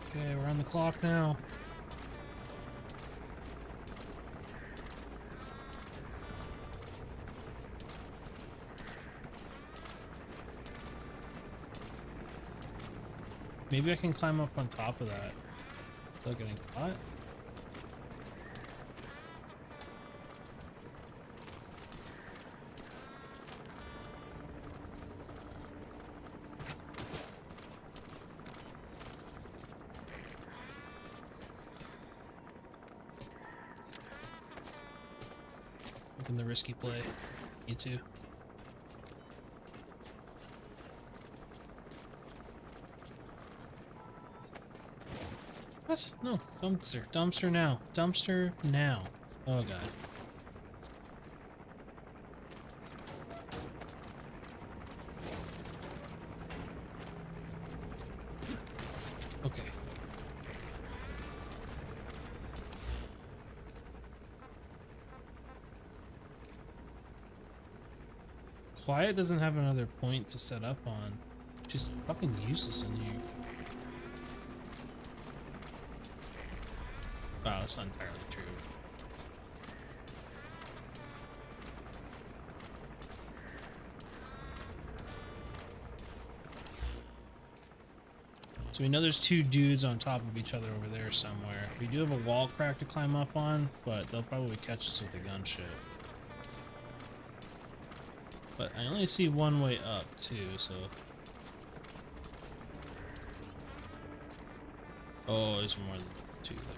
Okay, we're on the clock now. Maybe I can climb up on top of that without getting caught. Making the risky play. Me too. What? No. Dumpster. Dumpster now. Dumpster now. Oh god. Okay. Quiet doesn't have another point to set up on. Just fucking useless in here. Wow, that's not entirely true. So we know there's two dudes on top of each other over there somewhere. We do have a wall crack to climb up on, but they'll probably catch us with the gunship. But I only see one way up too, so... Oh, there's more than two there.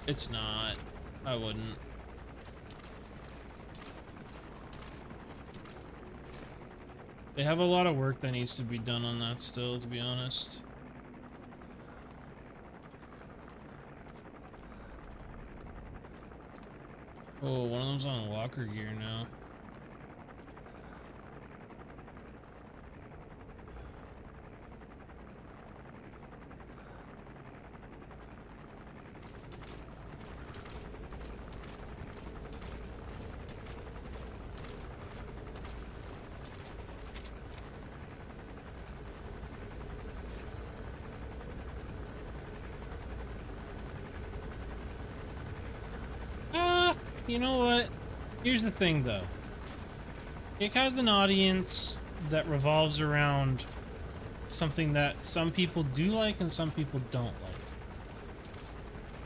It's not. I wouldn't. They have a lot of work that needs to be done on that still, to be honest. Oh, one of them's on walker gear now. you know what? Here's the thing, though. It has an audience that revolves around something that some people do like and some people don't like.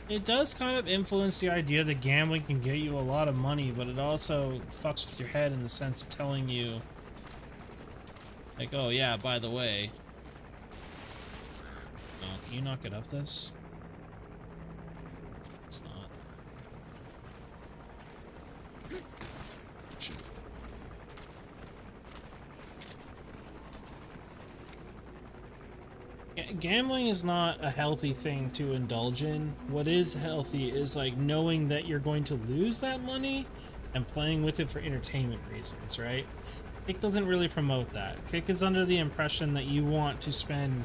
It does kind of influence the idea that gambling can get you a lot of money, but it also fucks with your head in the sense of telling you, like, oh yeah, by the way. No, can you not get up this? It's not. Shit. Gambling is not a healthy thing to indulge in. What is healthy is like knowing that you're going to lose that money and playing with it for entertainment reasons, right? Kick doesn't really promote that. Kick is under the impression that you want to spend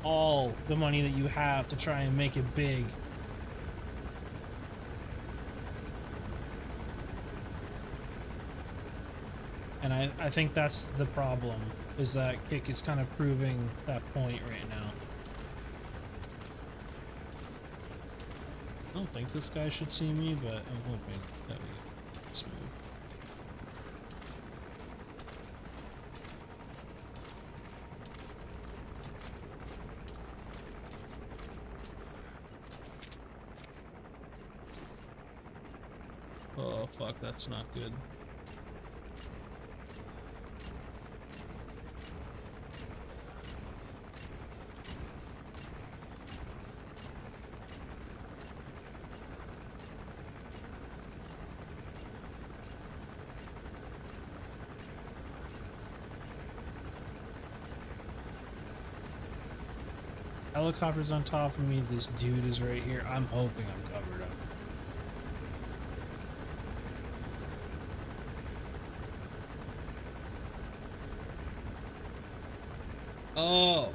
all the money that you have to try and make it big. And I think that's the problem, is that Kick is kind of proving that point right now. I don't think this guy should see me, but I'm hoping that we get smooth. Oh fuck, that's not good. Helicopter's on top of me, this dude is right here. I'm hoping I'm covered up. Oh.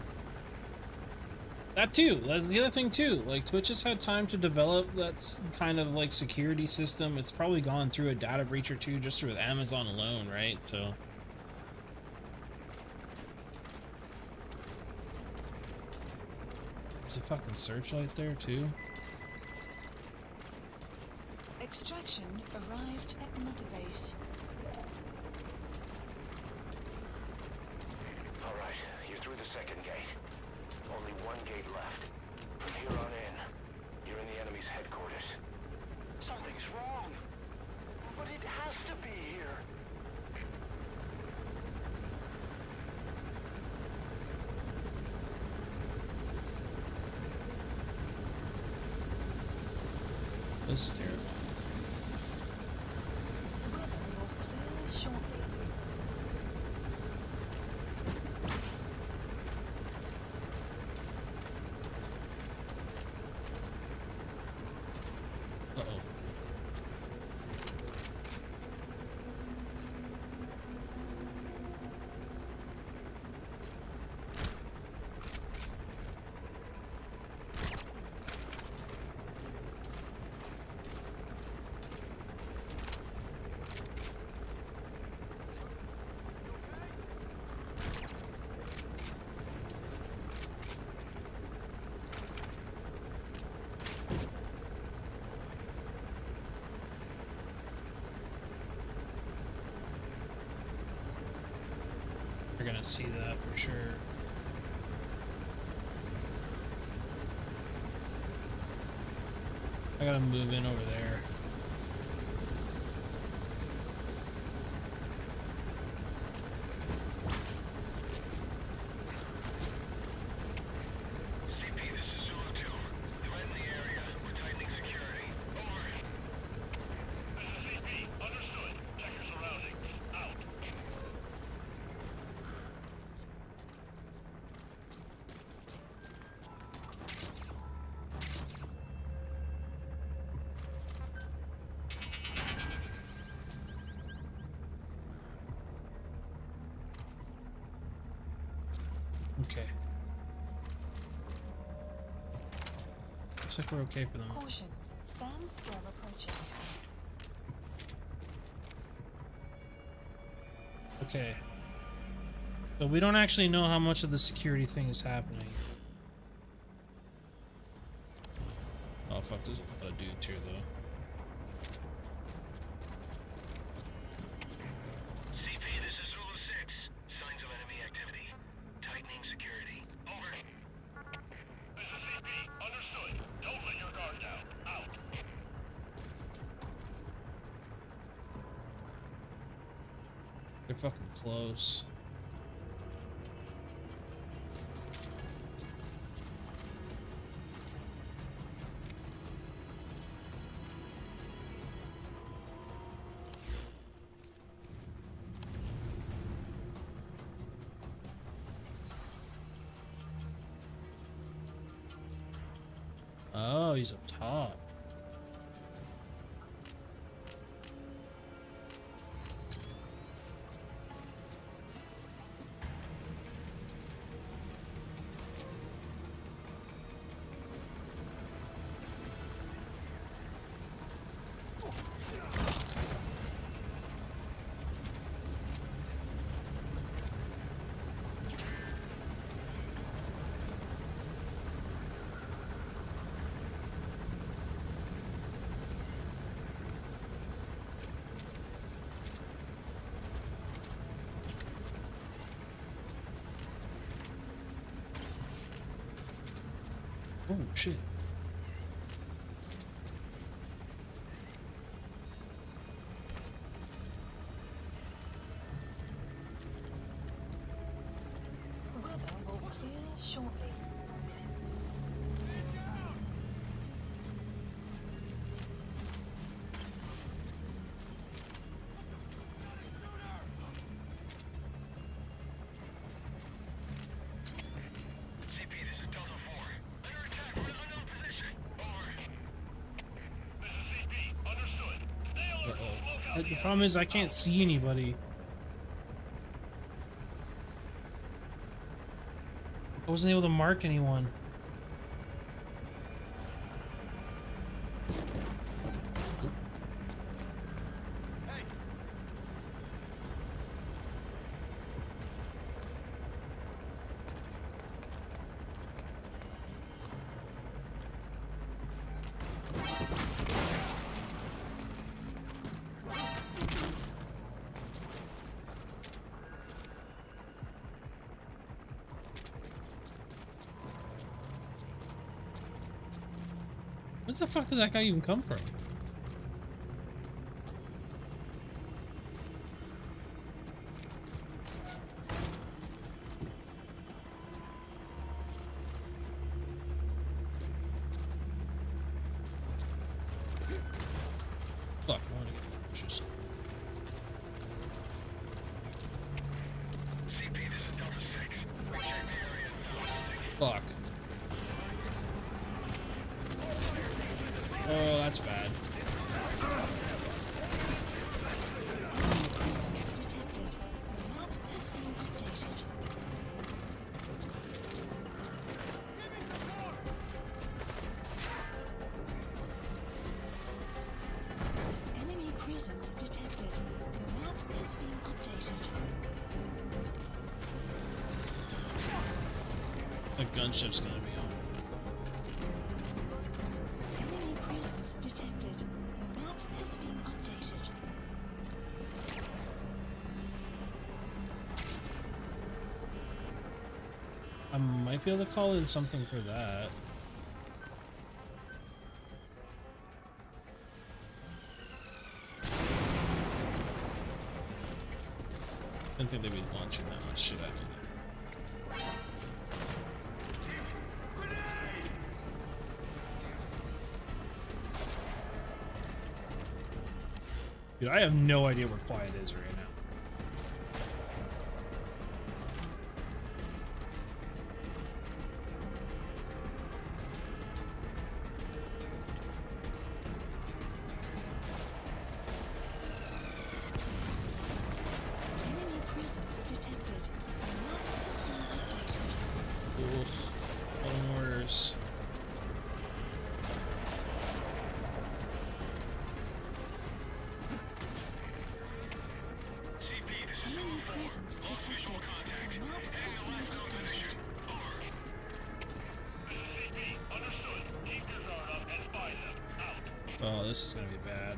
That too. That's the other thing too. Like, Twitch has had time to develop that kind of like security system. It's probably gone through a data breach or two just with Amazon alone, right? So there's a fucking searchlight there too. Extraction arrived at Mother Base. All right, you're through the second gate. Only one gate left. From here on in, you're in the enemy's headquarters. Something's wrong. But it has to be here. This is terrible. Weather will clear shortly. Uh-oh. You're gonna see that for sure. I gotta move in over there. CP, this is Zulu 2. Threat in the area. We're tightening security. Over. This is CP. Understood. Check your surroundings. Out. Okay. Looks like we're okay for them. Caution. Standstill approaching. Okay. But we don't actually know how much of the security thing is happening. Oh fuck, there's a lot of dudes here though. They're fucking close. Oh, he's up top. Oh shit. Weather will clear shortly. Uh-oh. The problem is I can't see anybody. I wasn't able to mark anyone. Where the fuck did that guy even come from? Fuck, I wanna get just... Fuck. Oh, that's bad. Detected. The map has been updated. Enemy presence detected. The map has been updated. The gunship's gonna be on. Enemy presence detected. The map has been updated. I might be able to call in something for that. Didn't think they'd be launching that much shit at me. Dude, I have no idea where quiet is right now. Enemy presence detected. The map has been updated. Oof. No orders. Enemy presence detected. The map has been updated. Oh, this is gonna be bad.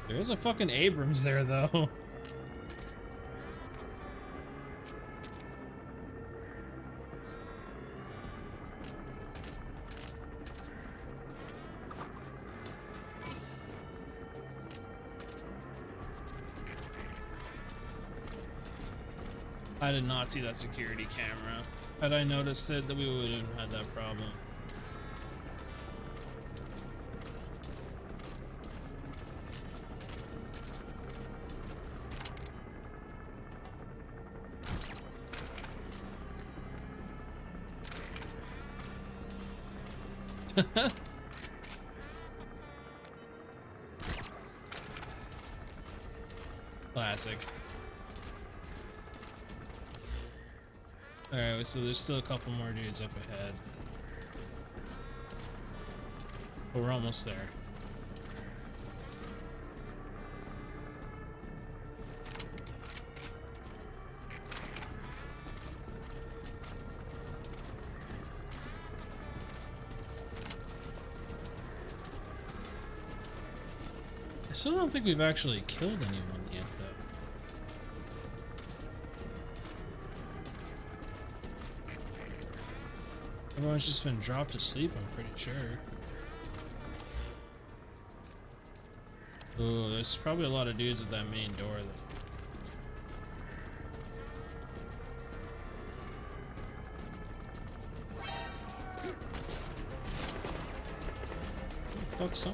There is a fucking Abrams there, though. I did not see that security camera. Had I noticed it, then we would have had that problem. Classic. Alright, so there's still a couple more dudes up ahead. But we're almost there. I still don't think we've actually killed anyone yet, though. Everyone's just been dropped to sleep, I'm pretty sure. Ooh, there's probably a lot of dudes at that main door, though. Who the fuck's on?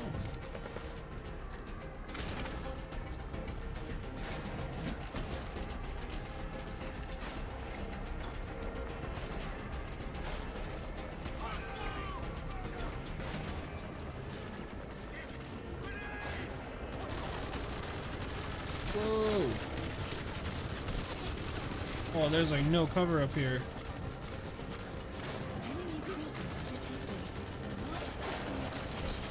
Whoa! Oh, there's like no cover up here. Enemy presence detected. The map has been updated.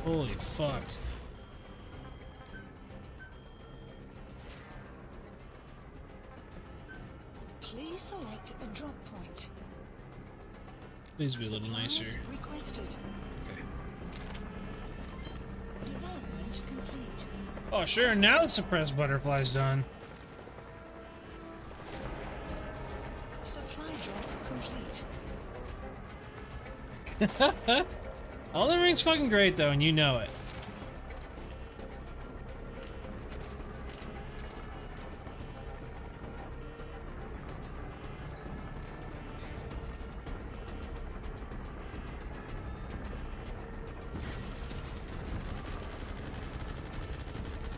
Holy fuck. Please select a drop point. Please be a little nicer. Supplies requested. Okay. Development complete. Oh, sure, now the suppressed butterfly's done. Supply drop complete. Elden Ring's fucking great, though, and you know it.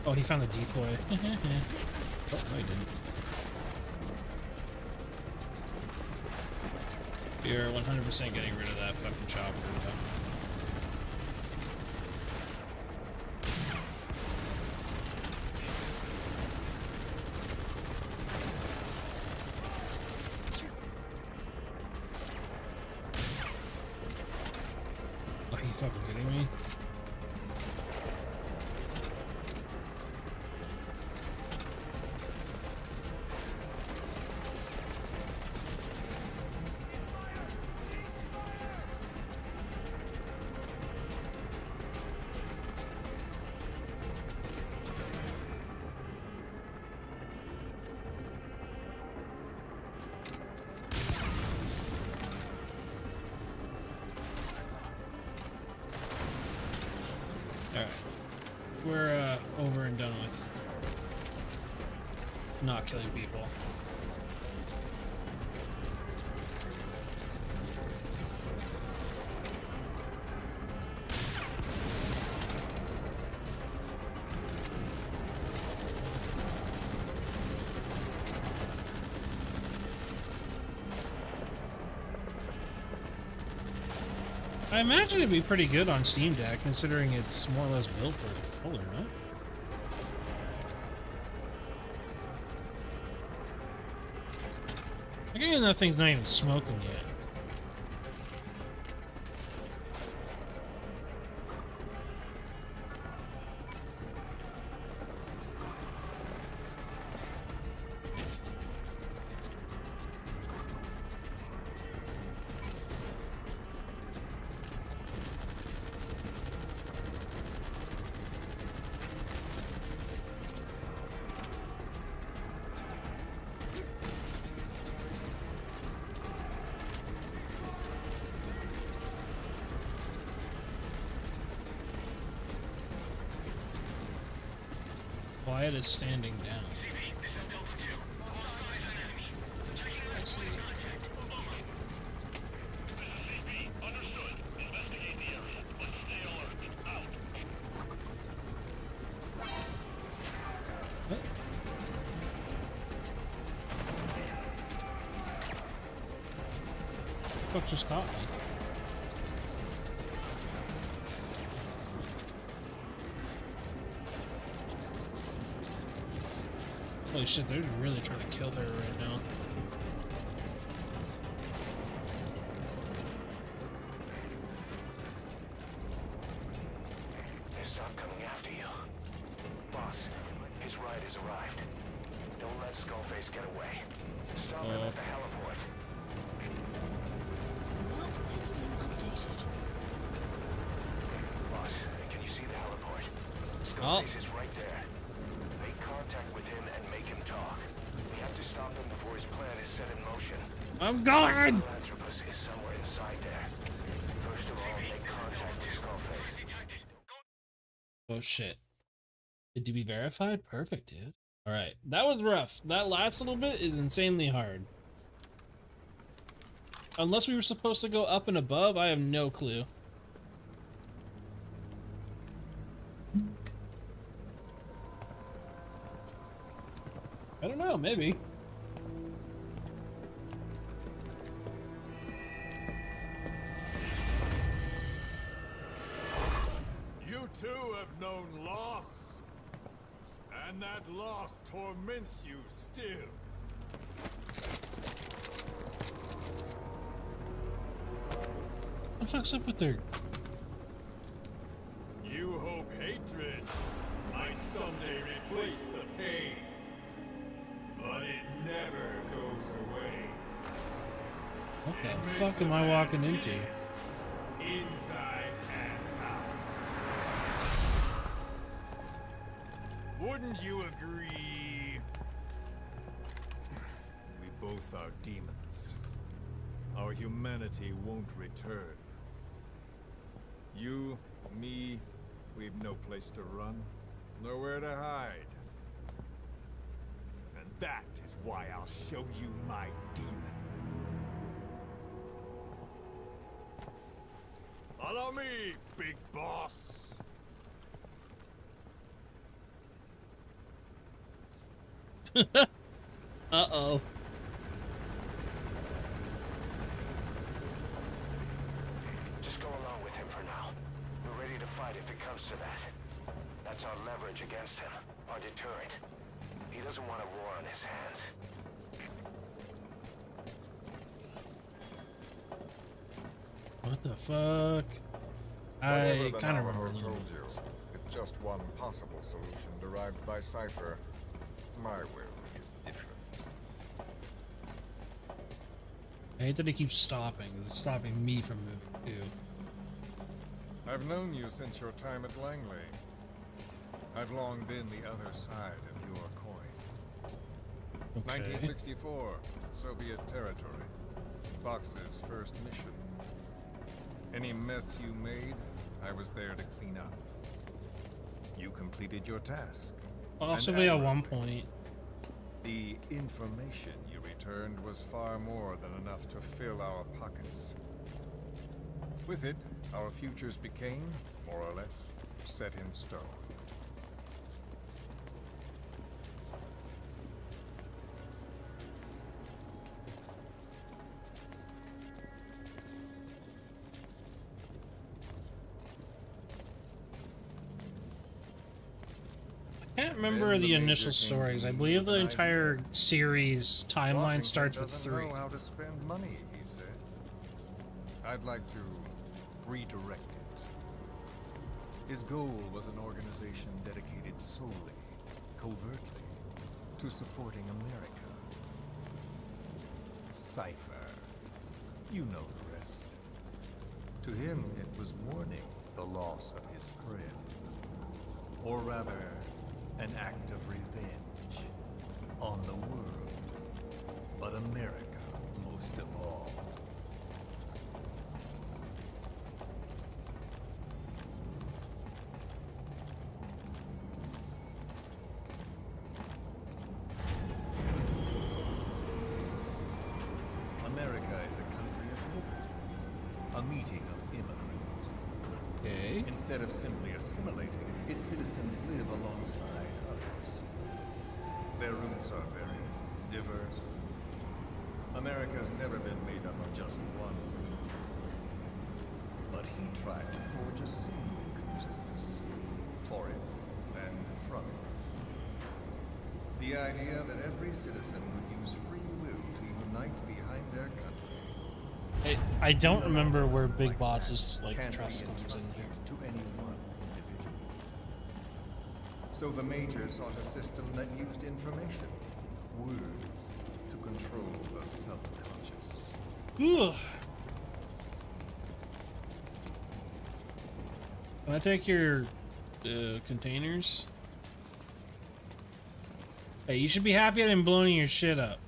Oh, he found the decoy. Oh, no, he didn't. We are 100% getting rid of that fucking chopper. Are you fucking kidding me? Alright. We're over and done with not killing people. I imagine it'd be pretty good on Steam Deck, considering it's more or less built for a controller, no? I think that thing's not even smoking yet. quiet as standing down. I see. What? Fuck just caught me. Holy shit, they're really trying to kill her right now. They stopped coming after you. Boss, his ride has arrived. Don't let Skullface get away. Stop him at the heliport. The map has been updated. Boss, can you see the heliport? Skullface is right there. Make contact with him and make him talk. We have to stop him before his plan is set in motion. I'm going! Philanthropus is somewhere inside there. First of all, make contact with Skullface. Oh shit. Did you be verified? Perfect, dude. Alright, that was rough. That last little bit is insanely hard. Unless we were supposed to go up and above, I have no clue. I don't know, maybe. You too have known loss. And that loss torments you still. What the fuck's up with their... You hope hatred might someday replace the pain. But it never goes away. What the fuck am I walking into? Inside and out. Wouldn't you agree? We both are demons. Our humanity won't return. You, me, we've no place to run, nowhere to hide. And that is why I'll show you my demon. Follow me, big boss. Uh-oh. Just go along with him for now. We're ready to fight if it comes to that. That's our leverage against him, our deterrent. He doesn't want a war on his hands. What the fuck? I kind of remember a little told bit. you. It's just one possible solution derived by Cypher. My will is different. I hate that he keeps stopping. It's stopping me from moving too. I've known you since your time at Langley. I've long been the other side of your coin. Okay. 1964, Soviet territory. Fox's first mission. Any mess you made, I was there to clean up. You completed your task. Possibly at one admirably. point. The information you returned was far more than enough to fill our pockets. With it, our futures became, more or less, set in stone. I can't remember Then the the initial Major stories. I came to believe me the with an entire idea. series timeline Washington starts with doesn't 3. know how to spend money, he said. I'd like to redirect it. His goal was an organization dedicated solely, covertly, to supporting America. Cypher. You know the rest. To him, it was mourning the loss of his friend. Or rather, an act of revenge on the world, but America most of all. Instead of simply assimilating, its citizens live alongside others. Their roots are very diverse. America's never been made up of just one group. But he tried to forge a single consciousness for it and from it. The idea that every citizen would use free will to unite behind their country. I don't remember where Big Like Boss's that can't trust be comes in entrusted here. to any one individual. So the Major sought a system that used information, words, to control the subconscious. Ugh. Can I take your containers? Hey, you should be happy I didn't blow any of your shit up.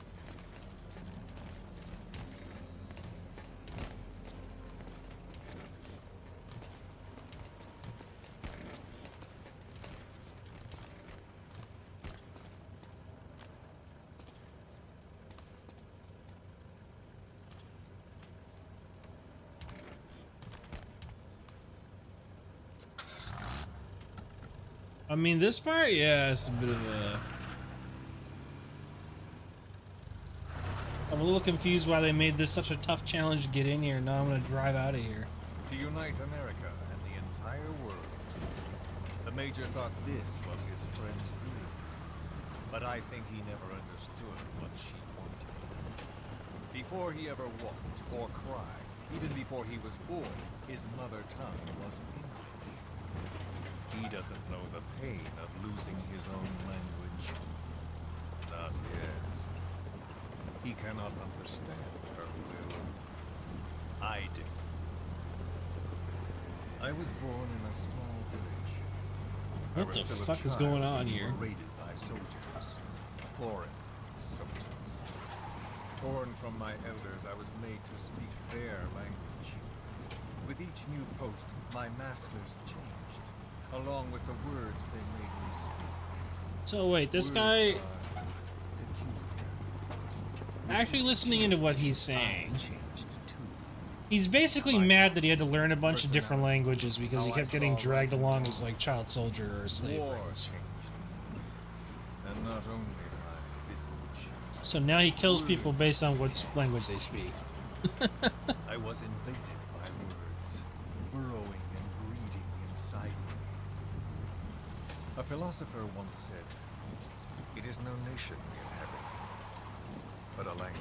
I mean, this part, yeah, it's a bit of a... I'm a little confused why they made this such a tough challenge to get in here. Now I'm gonna drive out of here. To unite America and the entire world. The Major thought this was his friend's dream. But I think he never understood what she wanted. Before he ever walked or cried, even before he was born, his mother tongue was English. He doesn't know the pain of losing his own language. Not yet. He cannot understand her will. I do. I was born in a small village. What the fuck is going on here? Raided by soldiers. Foreign soldiers. Torn from my elders, I was made to speak their language. With each new post, my masters changed, along with the words they made me speak. So wait, this Words guy... are peculiar. Actually listening into what he's saying, I changed too. he's basically mad that he had to learn a bunch of different languages because he How I kept getting saw dragged right along as like child soldier or slave War rates. changed me. And not only my visage. So now he kills people based on what language they speak. I was invaded by words, burrowing and breeding inside me. A philosopher once said, "It is no nation we inhabit, but a language."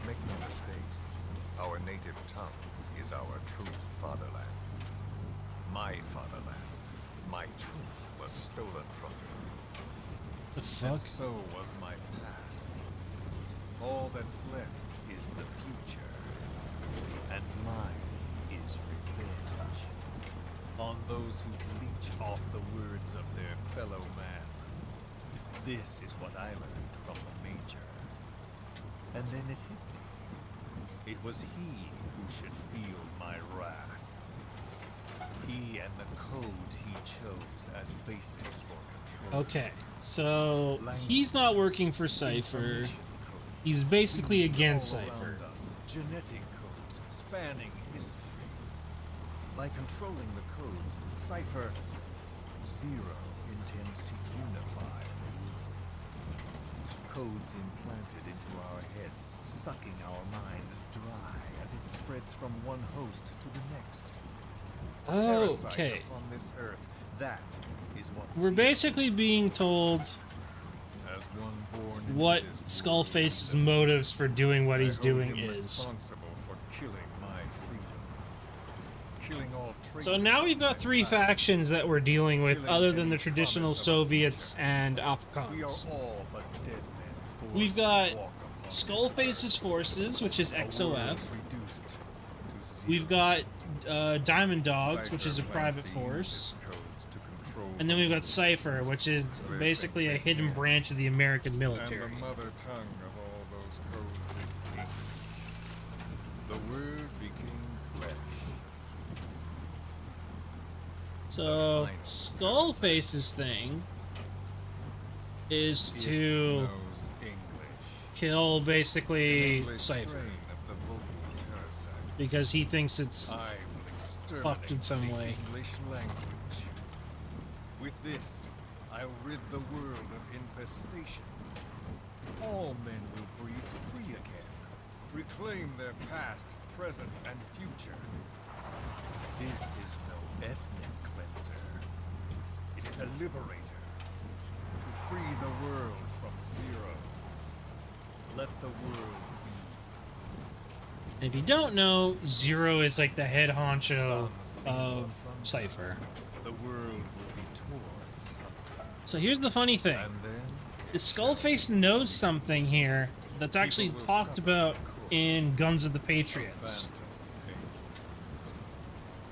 Make no mistake, our native tongue is our true fatherland. My fatherland, my truth was stolen from me. The fuck? And so was my past. All that's left is the future. And mine is revenge. On those who leech off the words of their fellow man. This is what I learned from the Major. And then it hit me. It was he who should feel my wrath. He and the code he chose as basis for control. Okay, so he's not working for Cypher. He's basically against Cypher. Genetic codes spanning history. By controlling the codes, Cypher Zero intends to unify the world. Codes implanted into our heads, sucking our minds dry as it spreads from one host to the next. A parasite Okay. upon this earth, that is what We're basically being told as one born into what this world, Skullface's motives for doing what he's I hold doing him is. responsible for killing my freedom. Killing all So traces now of we've got my three past. factions that we're dealing with, Killing other than any the traditional promise of a Soviets future. and We are Afghans. all but dead men forced We've to got walk upon this Skullface's earth. forces, which is A world XOF. reduced to We've zero. got Diamond Dogs, which is a Cypher private plans to use force. its codes to control And then the we've got world. Cypher, which is basically a hidden branch of the American And military. the mother tongue of all those codes is English. The word became flesh. So Skullface's thing is It to knows English. kill An basically English Cypher strain of the vocal parasite. because he thinks it's I will exterminate fucked in some way. English language. With this, I'll rid the world of infestation. All men will breathe free again, reclaim their past, present, and future. This is no ethnic cleanser. It is a liberator. To free the world from zero. Let the world be. If you don't know, Zero is like the head honcho of Cypher. The world will be torn asunder. So here's the funny thing. And then Skullface knows something here that's actually People will talked suffer, about of course. in Guns of the Patriots. phantom pain.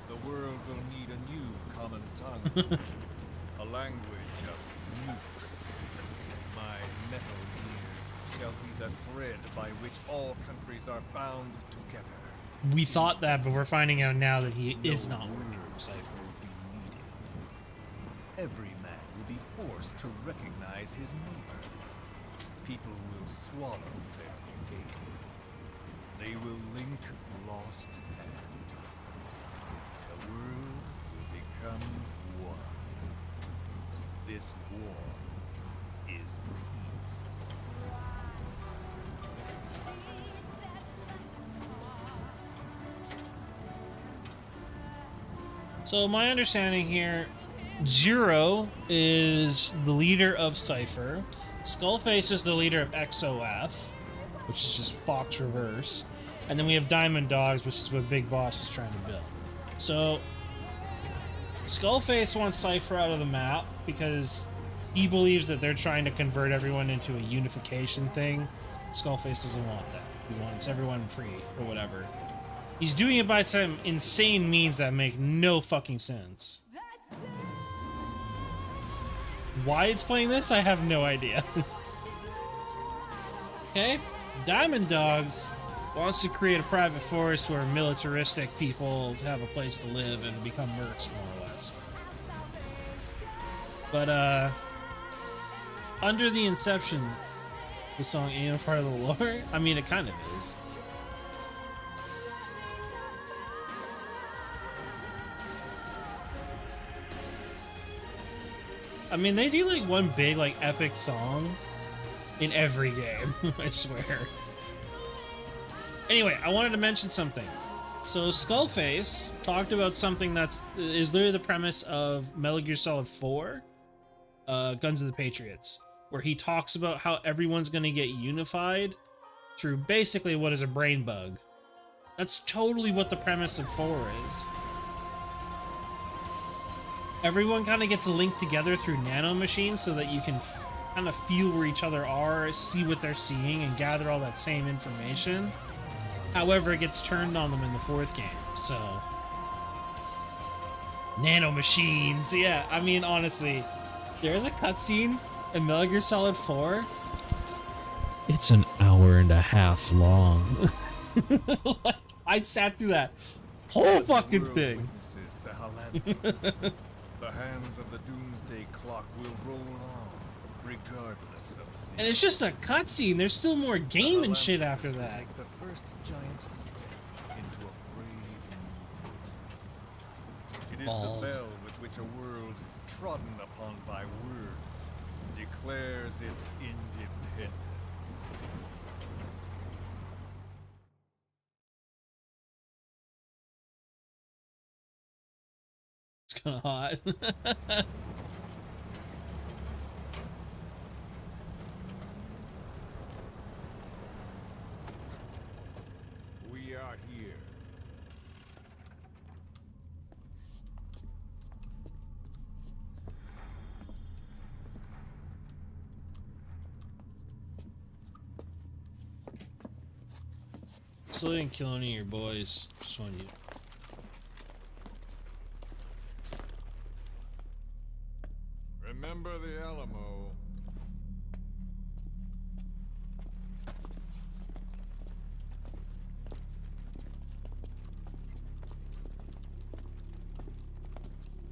The world will need a new common tongue. A language of nukes. My metal gears shall be the thread by which all countries are bound together. We thought that, but we're finding out now that he is No not working for words Cypher. will be needed. Every man will be forced to recognize his neighbor. People will swallow their pain. They will link lost hands. The world will become one. This war is peace. So my understanding here, Zero is the leader of Cypher. Skullface is the leader of XOF, which is just Fox Reverse. And then we have Diamond Dogs, which is what Big Boss is trying to build. So Skullface wants Cypher out of the map because he believes that they're trying to convert everyone into a unification thing. Skullface doesn't want that. He wants everyone free or whatever. He's doing it by some insane means that make no fucking sense. Why it's playing this, I have no idea. Okay, Diamond Dogs wants to create a private forest where militaristic people have a place to live and become mercs, more or less. But, under the inception, the song ain't a part of the lore? I mean, it kind of is. I mean, they do like one big, like, epic song in every game, I swear. Anyway, I wanted to mention something. So Skullface talked about something is literally the premise of Metal Gear Solid 4, Guns of the Patriots, where he talks about how everyone's going to get unified through basically what is a brain bug. That's totally what the premise of 4 is. Everyone kind of gets linked together through nanomachines so that you can kind of feel where each other are, see what they're seeing, and gather all that same information. However, it gets turned on them in the 4th game, so... Nanomachines, yeah, I mean, honestly, there's a cutscene in Metal Gear Solid 4. It's an hour and a half long. Like, I sat through that whole fucking World thing. witnesses Sahelanthropus. The hands of the doomsday clock will roll on, regardless of sin. And it's just a cutscene. There's still more game and shit after Sahelanthropus will that. take the first giant step into a brave new world. It is Bald. the bell with which a world trodden upon by words declares its independence. It's kind of hot. We are here. Still didn't kill any of your boys. Just wanted you. Remember the Alamo.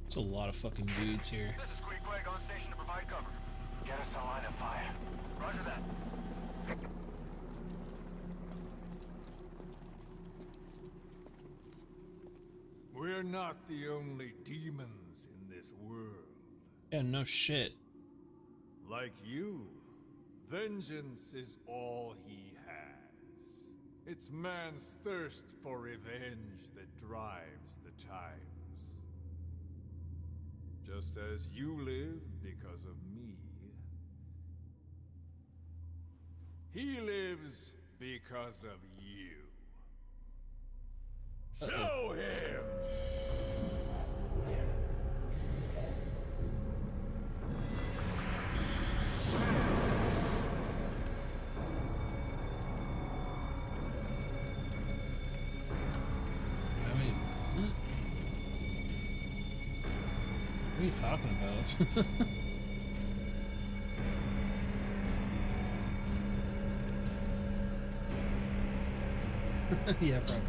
There's a lot of fucking dudes here. This is Queequeg on station to provide cover. Get us a line of fire. Roger that. We're not the only demons in this world. Yeah, no shit. Like you, vengeance is all he has. It's man's thirst for revenge that drives the times. Just as you live because of me, he lives because of you. Show him! I mean, what are you talking about? Yeah, probably.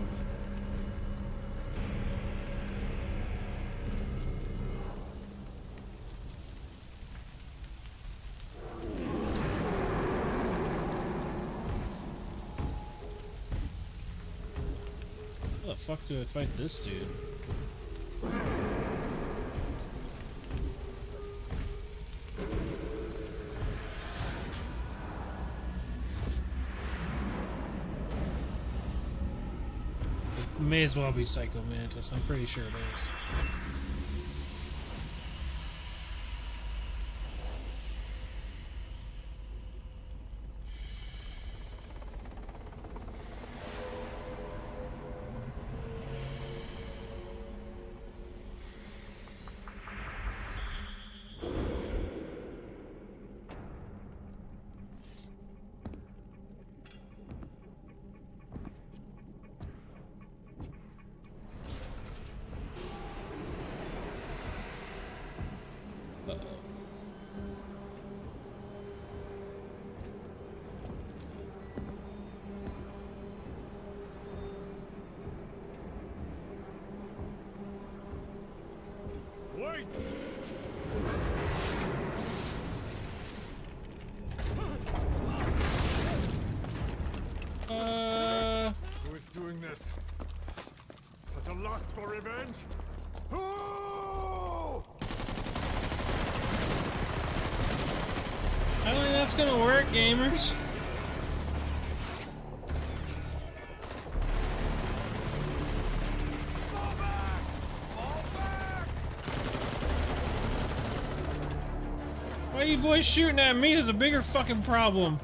How the fuck do I fight this dude? It may as well be Psycho Mantis, I'm pretty sure it is. Wait! Who is doing this? Such a lust for revenge? Who? I don't think that's gonna work, gamers. Fall back! Fall back! Why are you boys shooting at me is a bigger fucking problem.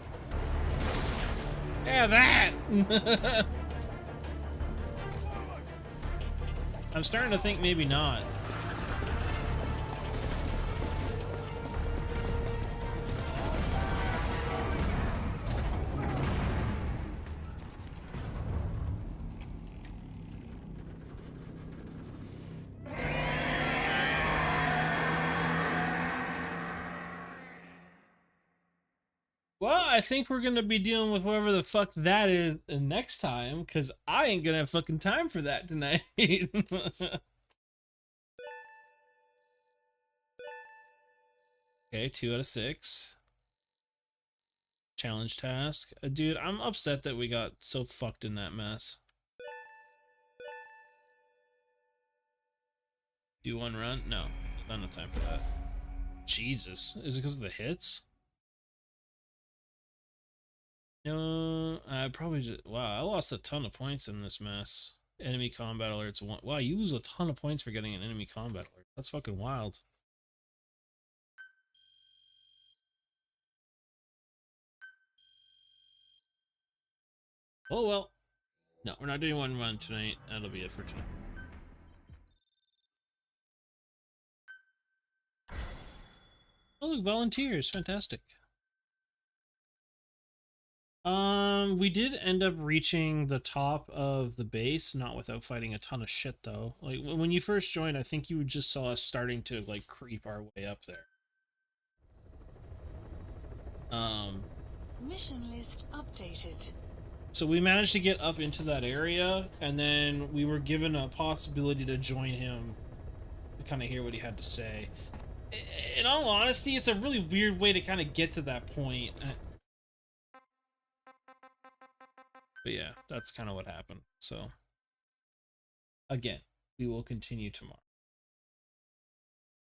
Yeah, that! I'm starting to think maybe not. Well, I think we're gonna be dealing with whatever the fuck that is next time, because I ain't gonna have fucking time for that tonight. Okay, 2 out of 6. Challenge task. Dude, I'm upset that we got so fucked in that mess. Do one run? No, not enough time for that. Jesus, is it because of the hits? No, I probably just... Wow, I lost a ton of points in this mess. Enemy combat alerts. Wow, you lose a ton of points for getting an enemy combat alert. That's fucking wild. Oh well. No, we're not doing one run tonight. That'll be it for tonight. Oh look, volunteers. Fantastic. We did end up reaching the top of the base, not without fighting a ton of shit though. Like when you first joined, I think you just saw us starting to like creep our way up there. Mission list updated. So we managed to get up into that area, and then we were given a possibility to join him to kind of hear what he had to say. In all honesty, it's a really weird way to kind of get to that point. But yeah, that's kind of what happened. So, again, we will continue tomorrow.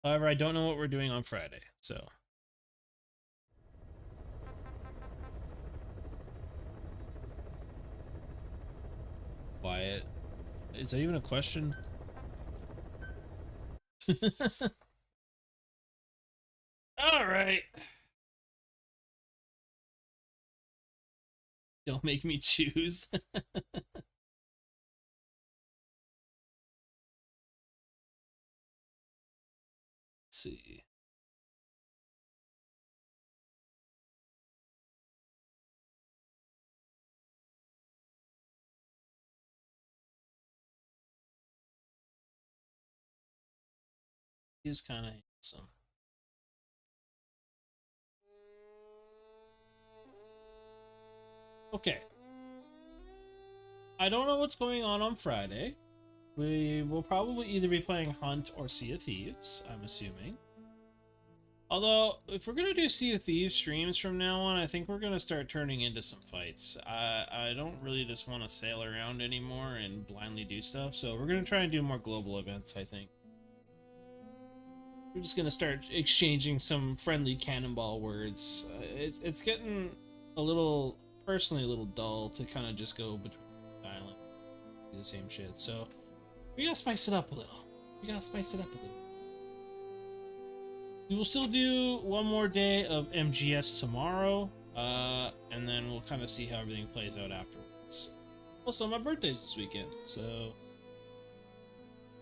However, I don't know what we're doing on Friday, so. Quiet. Is that even a question? All right. Don't make me choose. See. He's kind of handsome. Okay. I don't know what's going on Friday. We will probably either be playing Hunt or Sea of Thieves, I'm assuming. Although, if we're going to do Sea of Thieves streams from now on, I think we're going to start turning into some fights. I don't really just want to sail around anymore and blindly do stuff, so we're going to try and do more global events, I think. We're just going to start exchanging some friendly cannonball words. It's getting a little, personally, a little dull to kind of just go between the island, do the same shit, so we got to spice it up a little. We got to spice it up a little. We will still do one more day of MGS tomorrow, and then we'll kind of see how everything plays out afterwards. Also, my birthday's this weekend, so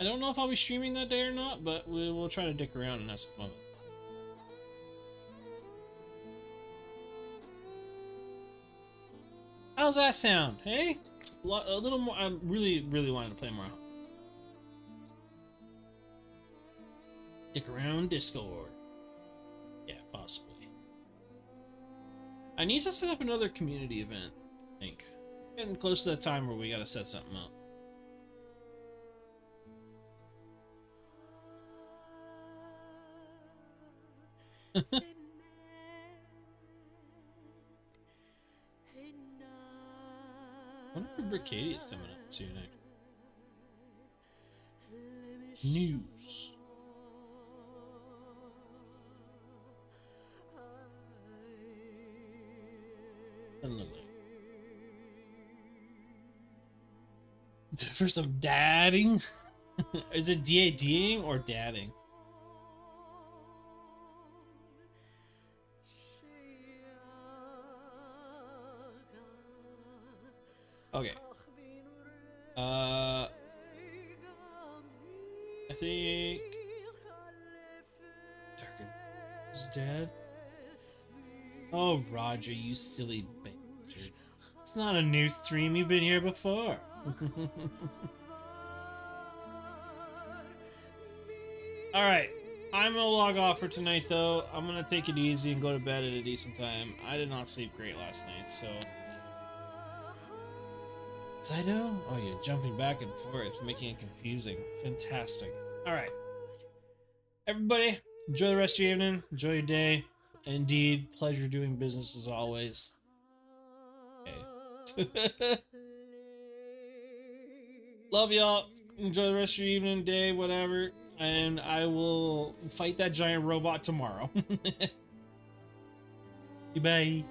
I don't know if I'll be streaming that day or not, but we will try to dick around and have some fun. How's that sound? Hey, a little more. I'm really wanting to play more. Dick around Discord. Yeah, possibly. I need to set up another community event, I think. Getting close to that time where we gotta set something up. I wonder if Bricadia's coming up soon, actually. News. For some dadding? Is it DADing or dadding? Okay. I think Darker is dead. Oh, Roger, you silly bastard. It's not a new stream, you've been here before. Alright, I'm gonna log off for tonight though. I'm gonna take it easy and go to bed at a decent time. I did not sleep great last night, so... Zydo? Oh, you're jumping back and forth, making it confusing. Fantastic. Alright. Everybody, enjoy the rest of your evening. Enjoy your day. Indeed, pleasure doing business as always. Okay. Love y'all. Enjoy the rest of your evening, day, whatever. And I will fight that giant robot tomorrow. Bye.